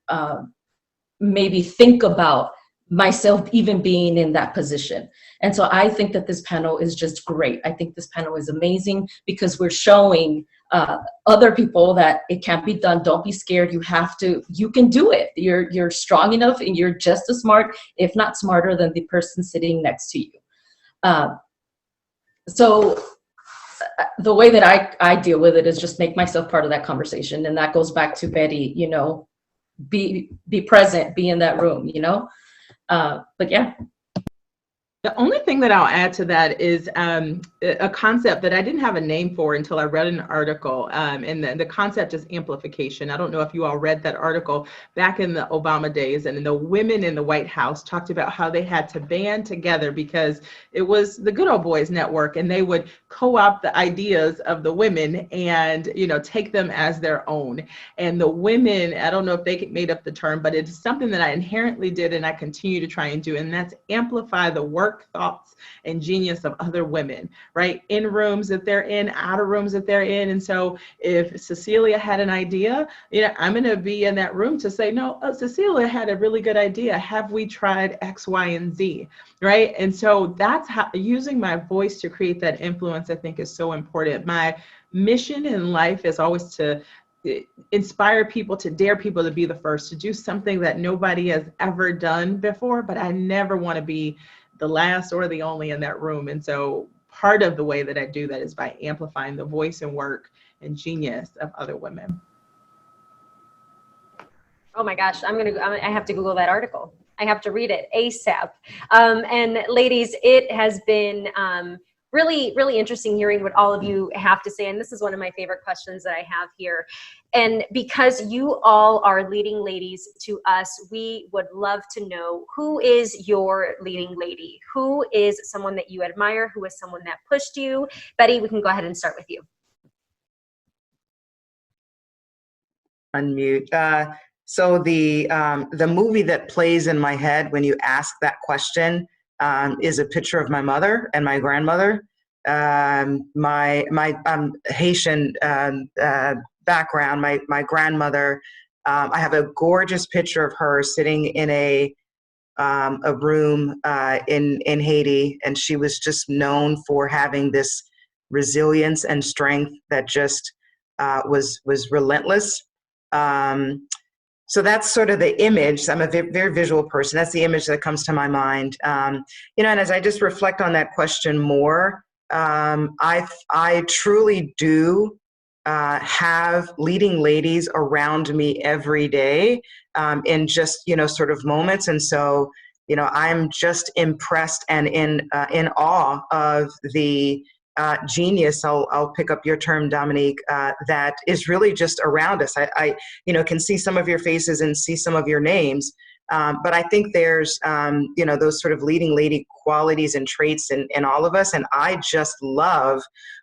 Speaker 14: maybe think about myself even being in that position. And so I think that this panel is just great. I think this panel is amazing because we're showing other people that it can be done. Don't be scared. You can do it. You're strong enough, and you're just as smart, if not smarter, than the person sitting next to you. So the way that I deal with it is just make myself part of that conversation. And that goes back to Betty, you know, be present, be in that room, you know? But yeah.
Speaker 13: The only thing that I'll add to that is a concept that I didn't have a name for until I read an article, and the concept is amplification. I don't know if you all read that article back in the Obama days, and the women in the White House talked about how they had to band together because it was the Good Old Boys Network, and they would co-opt the ideas of the women and, you know, take them as their own. And the women, I don't know if they made up the term, but it's something that I inherently did and I continue to try and do, and that's amplify the work, thoughts, and genius of other women, right? In rooms that they're in, out of rooms that they're in. And so if Cecilia had an idea, you know, I'm going to be in that room to say, no, Cecilia had a really good idea. Have we tried X, Y, and Z, right? And so that's how using my voice to create that influence, I think, is so important. My mission in life is always to inspire people, to dare people to be the first, to do something that nobody has ever done before, but I never want to be the last or the only in that room. And so part of the way that I do that is by amplifying the voice and work and genius of other women.
Speaker 1: Oh my gosh, I have to Google that article. I have to read it ASAP. And ladies, it has been really, really interesting hearing what all of you have to say. And this is one of my favorite questions that I have here. And because you all are leading ladies to us, we would love to know, who is your leading lady? Who is someone that you admire? Who is someone that pushed you? Betty, we can go ahead and start with you.
Speaker 11: Unmute. So the movie that plays in my head when you ask that question is a picture of my mother and my grandmother. My Haitian background. My grandmother. I have a gorgeous picture of her sitting in a room in Haiti, and she was just known for having this resilience and strength that just was relentless. So that's sort of the image. I'm a very visual person. That's the image that comes to my mind. And as I just reflect on that question more, I truly do have leading ladies around me every day in just, sort of moments. And so, I'm just impressed and in awe of the genius, I'll pick up your term, Dominique, that is really just around us. I can see some of your faces and see some of your names, but I think there's, those sort of leading lady qualities and traits in all of us. And I just love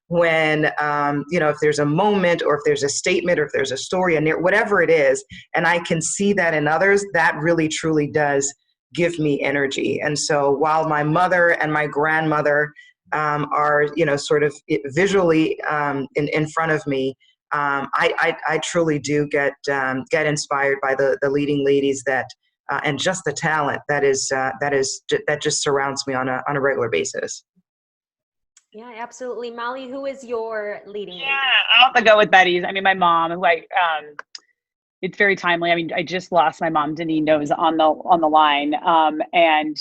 Speaker 11: when, if there's a moment or if there's a statement or if there's a story and whatever it is, and I can see that in others, that really truly does give me energy. And so while my mother and my grandmother are, sort of visually in front of me, I truly do get inspired by the leading ladies that and just the talent that just surrounds me on a regular basis.
Speaker 1: Yeah, absolutely. Molly, who is your leading lady?
Speaker 15: Yeah, I'll have to go with Betty's. I mean, my mom, who it's very timely. I mean, I just lost my mom, Denise knows, on the line, and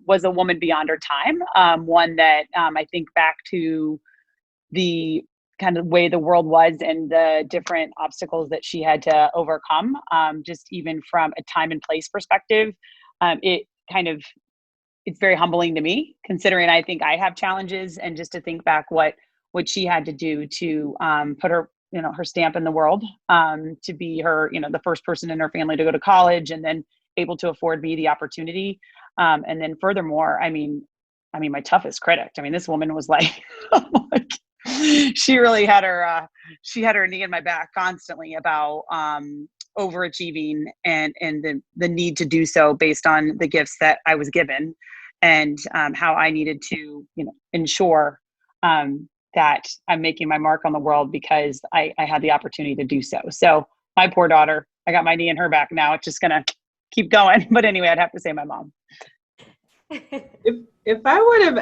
Speaker 15: was a woman beyond her time. One that I think back to the kind of way the world was and the different obstacles that she had to overcome, just even from a time and place perspective. It's very humbling to me, considering I think I have challenges, and just to think back what she had to do to put her stamp in the world, to be her, the first person in her family to go to college, and then able to afford me the opportunity. And then furthermore, I mean, my toughest critic. I mean, this woman was like, she really had her knee in my back constantly about overachieving and the need to do so based on the gifts that I was given, and how I needed to, ensure that I'm making my mark on the world because I had the opportunity to do so. So my poor daughter, I got my knee in her back now. It's just gonna keep going. But anyway, I'd have to say my mom.
Speaker 13: If I would have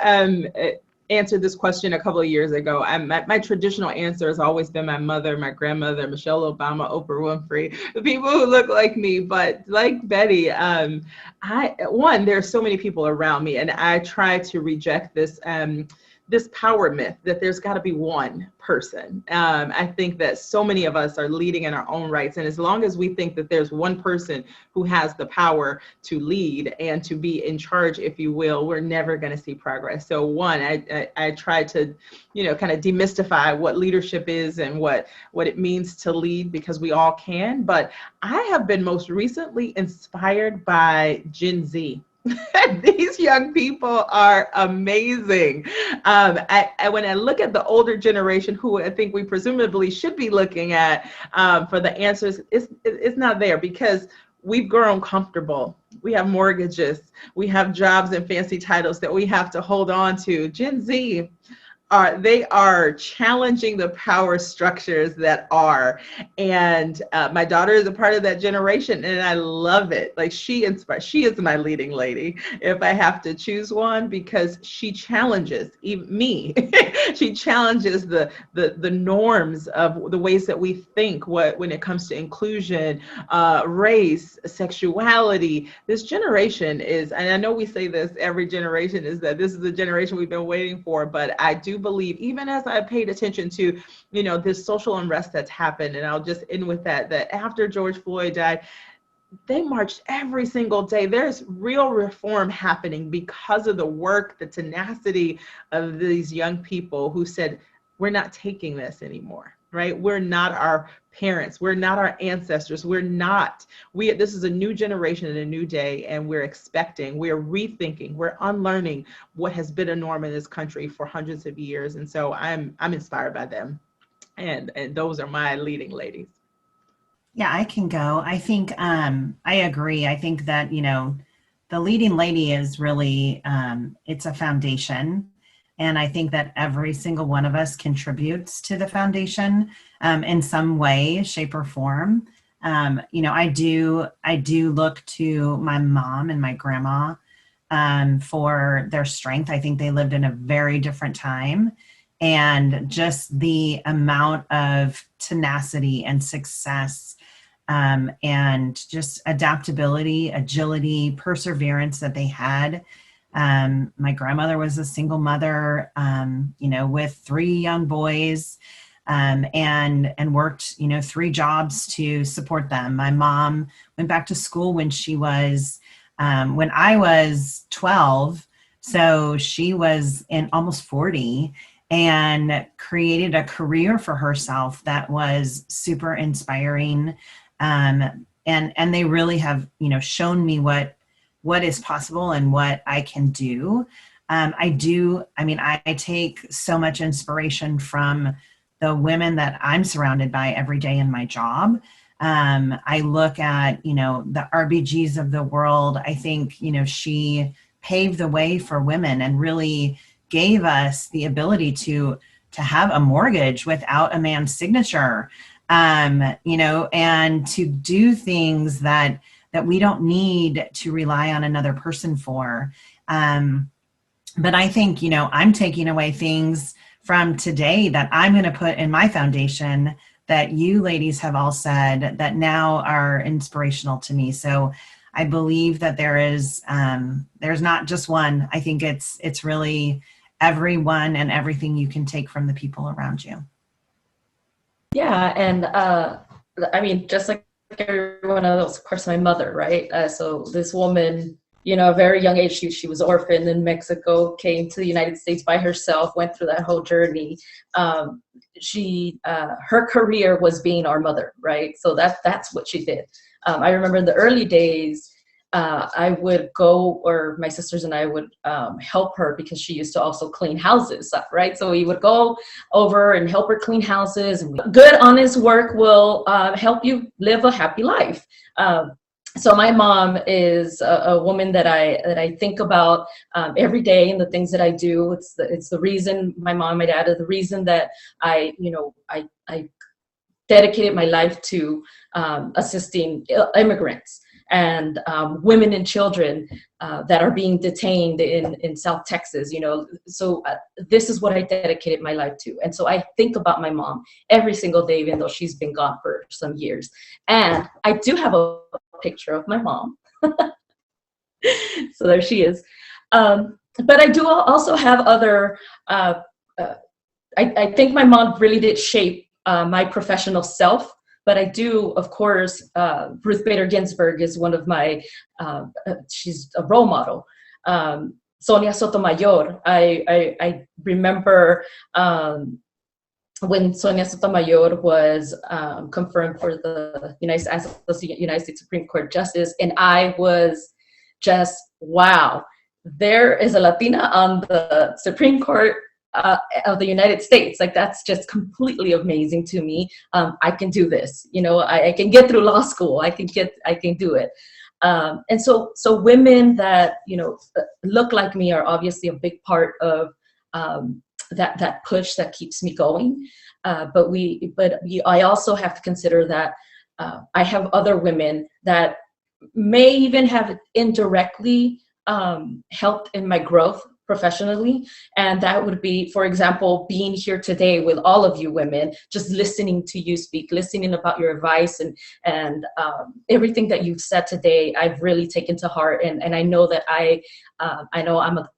Speaker 13: answered this question a couple of years ago, my traditional answer has always been my mother, my grandmother, Michelle Obama, Oprah Winfrey, the people who look like me. But like Betty, there's so many people around me, and I try to reject this power myth that there's got to be one person. I think that so many of us are leading in our own rights. And as long as we think that there's one person who has the power to lead and to be in charge, if you will, we're never going to see progress. So I try to, kind of demystify what leadership is and what it means to lead, because we all can. But I have been most recently inspired by Gen Z. These young people are amazing. When I look at the older generation, who I think we presumably should be looking at for the answers, it's not there, because we've grown comfortable. We have mortgages. We have jobs and fancy titles that we have to hold on to. Gen Z, they are challenging the power structures that are. And my daughter is a part of that generation, and I love it. Like, she is my leading lady, if I have to choose one, because she challenges me. She challenges the norms of the ways that we think when it comes to inclusion, race, sexuality. This generation is, and I know we say this every generation, is that this is the generation we've been waiting for, but I do believe, even as I paid attention to, this social unrest that's happened, and I'll just end with that after George Floyd died, they marched every single day. There's real reform happening because of the work, the tenacity of these young people who said, we're not taking this anymore, right? We're not our parents. We're not our ancestors. This is a new generation and a new day, and we're rethinking, we're unlearning what has been a norm in this country for hundreds of years. And so I'm inspired by them. And those are my leading ladies.
Speaker 12: Yeah, I can go. I think I agree. I think that, the leading lady is really, it's a foundation. And I think that every single one of us contributes to the foundation in some way, shape, or form. I do look to my mom and my grandma for their strength. I think they lived in a very different time. And just the amount of tenacity and success and just adaptability, agility, perseverance that they had. My grandmother was a single mother, with 3 young boys, and worked, 3 jobs to support them. My mom went back to school when when I was 12. So she was almost 40 and created a career for herself that was super inspiring. And they really have, shown me what is possible and what I can do. I take so much inspiration from the women that I'm surrounded by every day in my job. I look at, the RBGs of the world. I think, she paved the way for women and really gave us the ability to have a mortgage without a man's signature, and to do things that we don't need to rely on another person for. But I think, I'm taking away things from today that I'm going to put in my foundation that you ladies have all said that now are inspirational to me. So I believe that there's not just one. I think it's really everyone and everything you can take from the people around you.
Speaker 14: Yeah, and just like everyone else, of course, my mother, right? So this woman, a very young age, she was orphaned in Mexico, came to the United States by herself, went through that whole journey. Her career was being our mother, right? So that's what she did. I remember in the early days, I would go, or my sisters and I would help her because she used to also clean houses, right? So we would go over and help her clean houses. Good, honest work will help you live a happy life. So my mom is a woman that I think about every day, and the things that I do. It's the reason my mom and my dad are the reason that I dedicated my life to assisting immigrants and women and children that are being detained in South Texas, So this is what I dedicated my life to. And so I think about my mom every single day, even though she's been gone for some years. And I do have a picture of my mom. So there she is. But I do also have other, I think my mom really did shape my professional self. But I do, of course, Ruth Bader Ginsburg is one of my, she's a role model. Sonia Sotomayor, I remember when Sonia Sotomayor was confirmed for the United States Supreme Court Justice, and I was just, wow, there is a Latina on the Supreme Court of the United States. Like, that's just completely amazing to me. I can do this, I can get through law school. I can do it. And so women that, look like me are obviously a big part of that push that keeps me going. But I also have to consider that I have other women that may even have indirectly helped in my growth professionally. And that would be, for example, being here today with all of you women, just listening to you speak, listening about your advice and everything that you've said today, I've really taken to heart. And I know that I know I'm a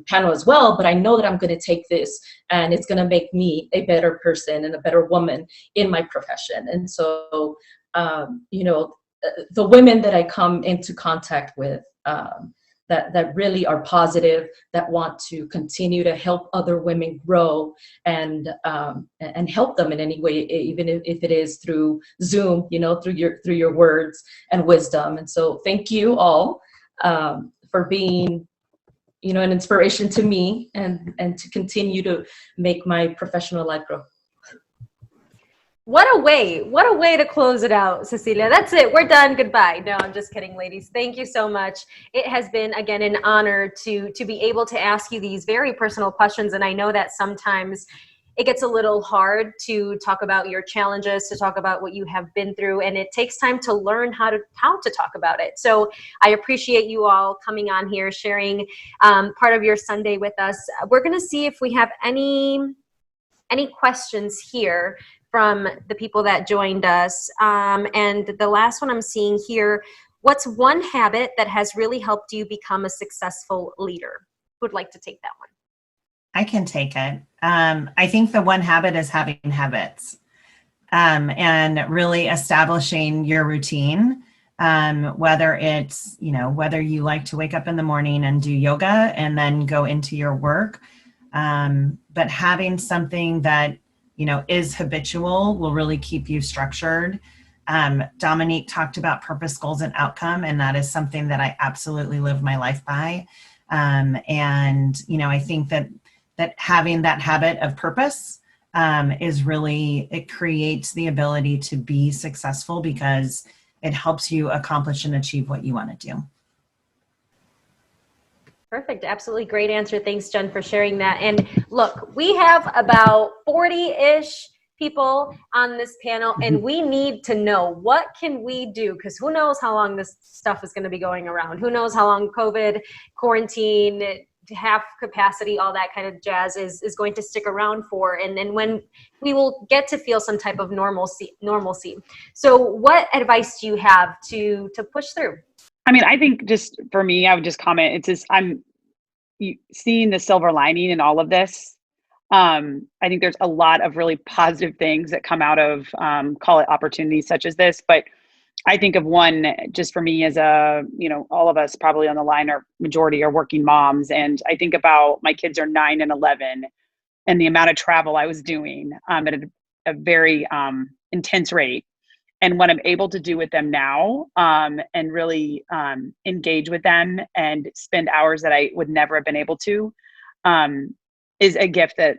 Speaker 14: panel as well, but I know that I'm going to take this and it's going to make me a better person and a better woman in my profession. And so, the women that I come into contact with, that really are positive, that want to continue to help other women grow and help them in any way, even if it is through Zoom, through your words and wisdom. And so thank you all for being, an inspiration to me and to continue to make my professional life grow.
Speaker 1: What a way to close it out, Cecilia. That's it. We're done. Goodbye. No, I'm just kidding, ladies. Thank you so much. It has been, again, an honor to be able to ask you these very personal questions. And I know that sometimes it gets a little hard to talk about your challenges, to talk about what you have been through, and it takes time to learn how to talk about it. So I appreciate you all coming on here, sharing part of your Sunday with us. We're going to see if we have any questions here from the people that joined us. And the last one I'm seeing here, what's one habit that has really helped you become a successful leader? Who would like to take that one?
Speaker 12: I can take it. I think the one habit is having habits, and really establishing your routine. Whether it's, whether you like to wake up in the morning and do yoga and then go into your work, but having something that is habitual will really keep you structured. Dominique talked about purpose, goals, and outcome, and that is something that I absolutely live my life by. And I think that having that habit of purpose it creates the ability to be successful because it helps you accomplish and achieve what you want to do.
Speaker 1: Perfect. Absolutely great answer. Thanks, Jen, for sharing that. And look, we have about 40-ish people on this panel, and we need to know, what can we do? Because who knows how long this stuff is going to be going around? Who knows how long COVID, quarantine, half capacity, all that kind of jazz is going to stick around for, and then when we will get to feel some type of normalcy. So what advice do you have to push through?
Speaker 15: I mean, I think just for me, I would just comment, it's just, I'm seeing the silver lining in all of this. I think there's a lot of really positive things that come out of, call it opportunities such as this. But I think of one just for me as all of us probably on the line are majority are working moms. And I think about my kids are 9 and 11 and the amount of travel I was doing at a very intense rate. And what I'm able to do with them now and really engage with them and spend hours that I would never have been able to is a gift that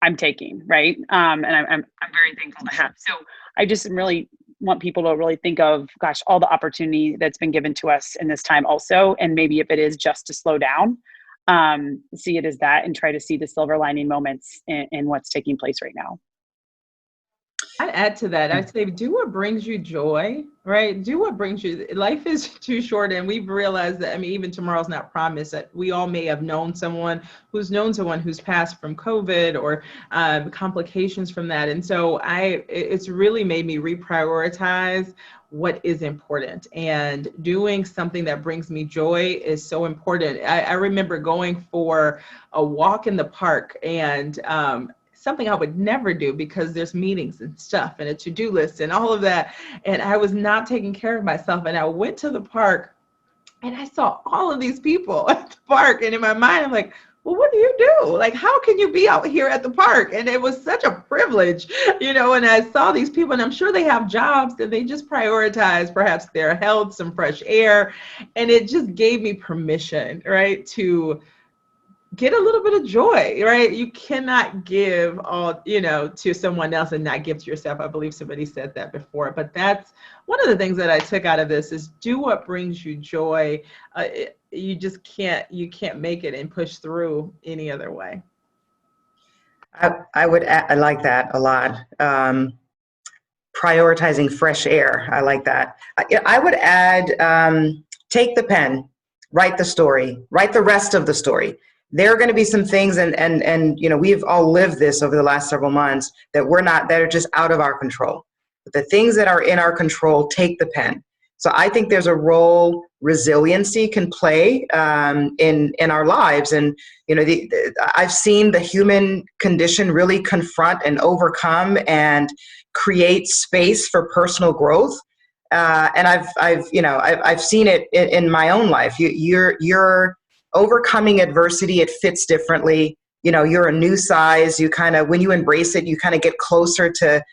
Speaker 15: I'm taking, right? And I'm very thankful to have. So I just really want people to really think of, gosh, all the opportunity that's been given to us in this time also. And maybe if it is just to slow down, see it as that and try to see the silver lining moments in what's taking place right now.
Speaker 13: I'd add to that. I'd say do what brings you joy, right? Do what brings you, life is too short. And we've realized that, even tomorrow's not promised, that we all may have known someone who's passed from COVID or complications from that. And so it's really made me reprioritize what is important, and doing something that brings me joy is so important. I remember going for a walk in the park, and something I would never do because there's meetings and stuff and a to-do list and all of that. And I was not taking care of myself. And I went to the park and I saw all of these people at the park. And in my mind, I'm like, well, what do you do? Like, how can you be out here at the park? And it was such a privilege, and I saw these people, and I'm sure they have jobs and they just prioritize perhaps their health, some fresh air. And it just gave me permission, right, to get a little bit of joy, right? You cannot give all, to someone else and not give to yourself. I believe somebody said that before, but that's one of the things that I took out of this is do what brings you joy. You just can't make it and push through any other way.
Speaker 11: I like that a lot. Prioritizing fresh air. I like that. I would add, take the pen, write the story, write the rest of the story. There are going to be some things, and we've all lived this over the last several months that are just out of our control. But the things that are in our control, take the pen. So I think there's a role resiliency can play in our lives, and I've seen the human condition really confront and overcome and create space for personal growth. And I've seen it in my own life. You're overcoming adversity. It fits differently. You're a new size. You kind of, when you embrace it, you kind of get closer to,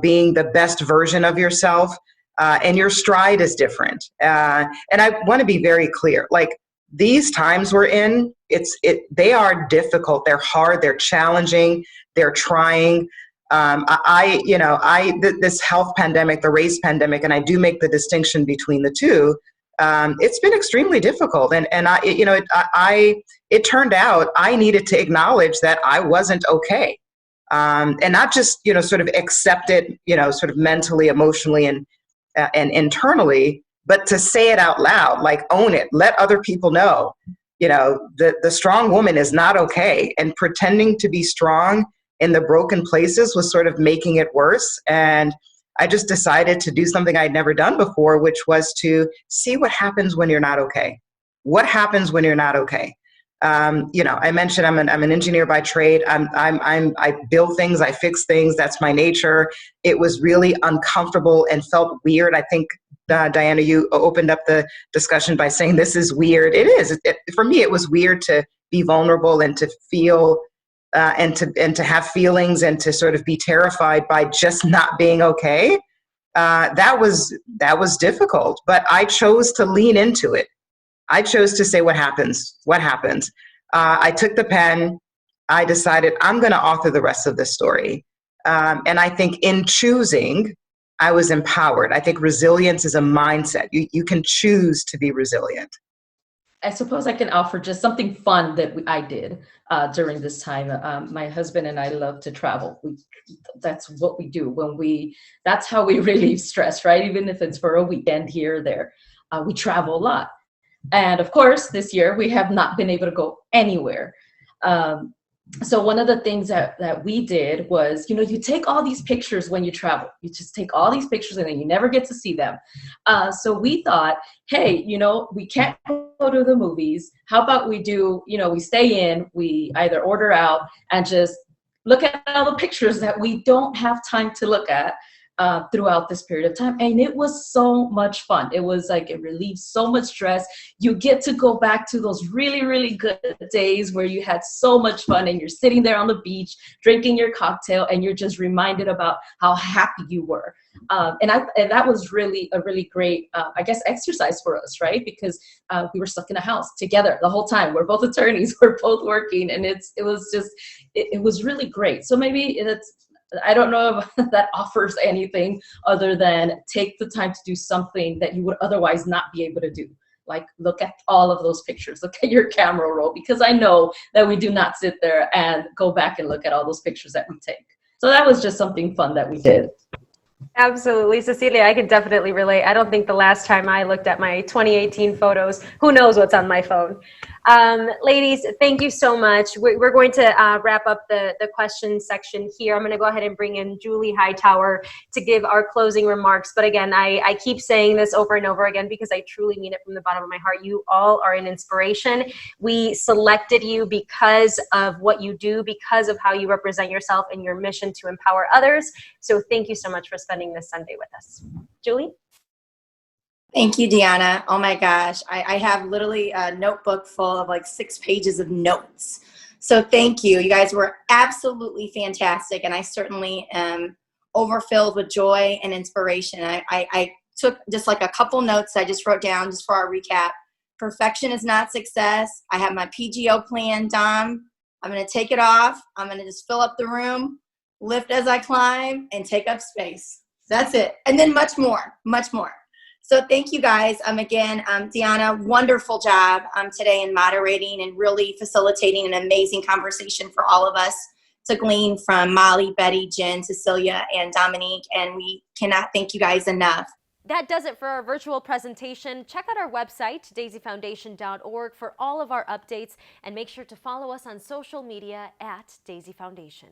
Speaker 11: being the best version of yourself. And your stride is different. And I want to be very clear, like these times we're in, they are difficult. They're hard. They're challenging. They're trying. This health pandemic, the race pandemic, and I do make the distinction between the two. It's been extremely difficult, and it turned out I needed to acknowledge that I wasn't okay, and not just sort of accept it, sort of mentally, emotionally, and internally, but to say it out loud, like own it, let other people know, the strong woman is not okay, and pretending to be strong in the broken places was sort of making it worse. And I just decided to do something I'd never done before, which was to see what happens when you're not okay. What happens when you're not okay? I mentioned I'm an engineer by trade. I build things, I fix things. That's my nature. It was really uncomfortable and felt weird. I think Diana, you opened up the discussion by saying this is weird. It is. For me, it was weird to be vulnerable and to feel. And to have feelings and to sort of be terrified by just not being okay, that was difficult. But I chose to lean into it. I chose to say, what happens? What happens? I took the pen. I decided I'm going to author the rest of this story. And I think in choosing, I was empowered. I think resilience is a mindset. You can choose to be resilient.
Speaker 14: I suppose I can offer just something fun that I did during this time. My husband and I love to travel. That's what we do that's how we relieve stress, right? Even if it's for a weekend here or there, we travel a lot. And of course, this year we have not been able to go anywhere. So one of the things that we did was, you take all these pictures when you travel. You just take all these pictures and then you never get to see them. So we thought, hey, we can't go to the movies. How about we do, we stay in, we either order out and just look at all the pictures that we don't have time to look at throughout this period of time. And it was so much fun. It was like, it relieves so much stress. You get to go back to those really, really good days where you had so much fun and you're sitting there on the beach, drinking your cocktail, and you're just reminded about how happy you were. And that was really a really great, exercise for us, right? Because we were stuck in a house together the whole time. We're both attorneys, we're both working, and it was really great. So maybe I don't know if that offers anything other than take the time to do something that you would otherwise not be able to do. Like look at all of those pictures, look at your camera roll, because I know that we do not sit there and go back and look at all those pictures that we take. So that was just something fun that we did.
Speaker 1: Absolutely. Cecilia, I can definitely relate. I don't think the last time I looked at my 2018 photos, who knows what's on my phone. Ladies, thank you so much. We're going to wrap up the question section here. I'm going to go ahead and bring in Julie Hightower to give our closing remarks. But again, I keep saying this over and over again because I truly mean it from the bottom of my heart. You all are an inspiration. We selected you because of what you do, because of how you represent yourself and your mission to empower others. So thank you so much for spending this Sunday with us. Julie?
Speaker 2: Thank you, Deanna. Oh my gosh. I have literally a notebook full of like 6 pages of notes. So thank you. You guys were absolutely fantastic. And I certainly am overfilled with joy and inspiration. I took just like a couple notes I just wrote down just for our recap. Perfection is not success. I have my PGO plan, Dom. I'm going to take it off. I'm going to just fill up the room, lift as I climb, and take up space. That's it. And then much more, much more. So thank you guys. Again, Deanna, wonderful job today in moderating and really facilitating an amazing conversation for all of us to glean from Molly, Betty, Jen, Cecilia, and Dominique. And we cannot thank you guys enough.
Speaker 3: That does it for our virtual presentation. Check out our website, daisyfoundation.org, for all of our updates, and make sure to follow us on social media at Daisie Foundation.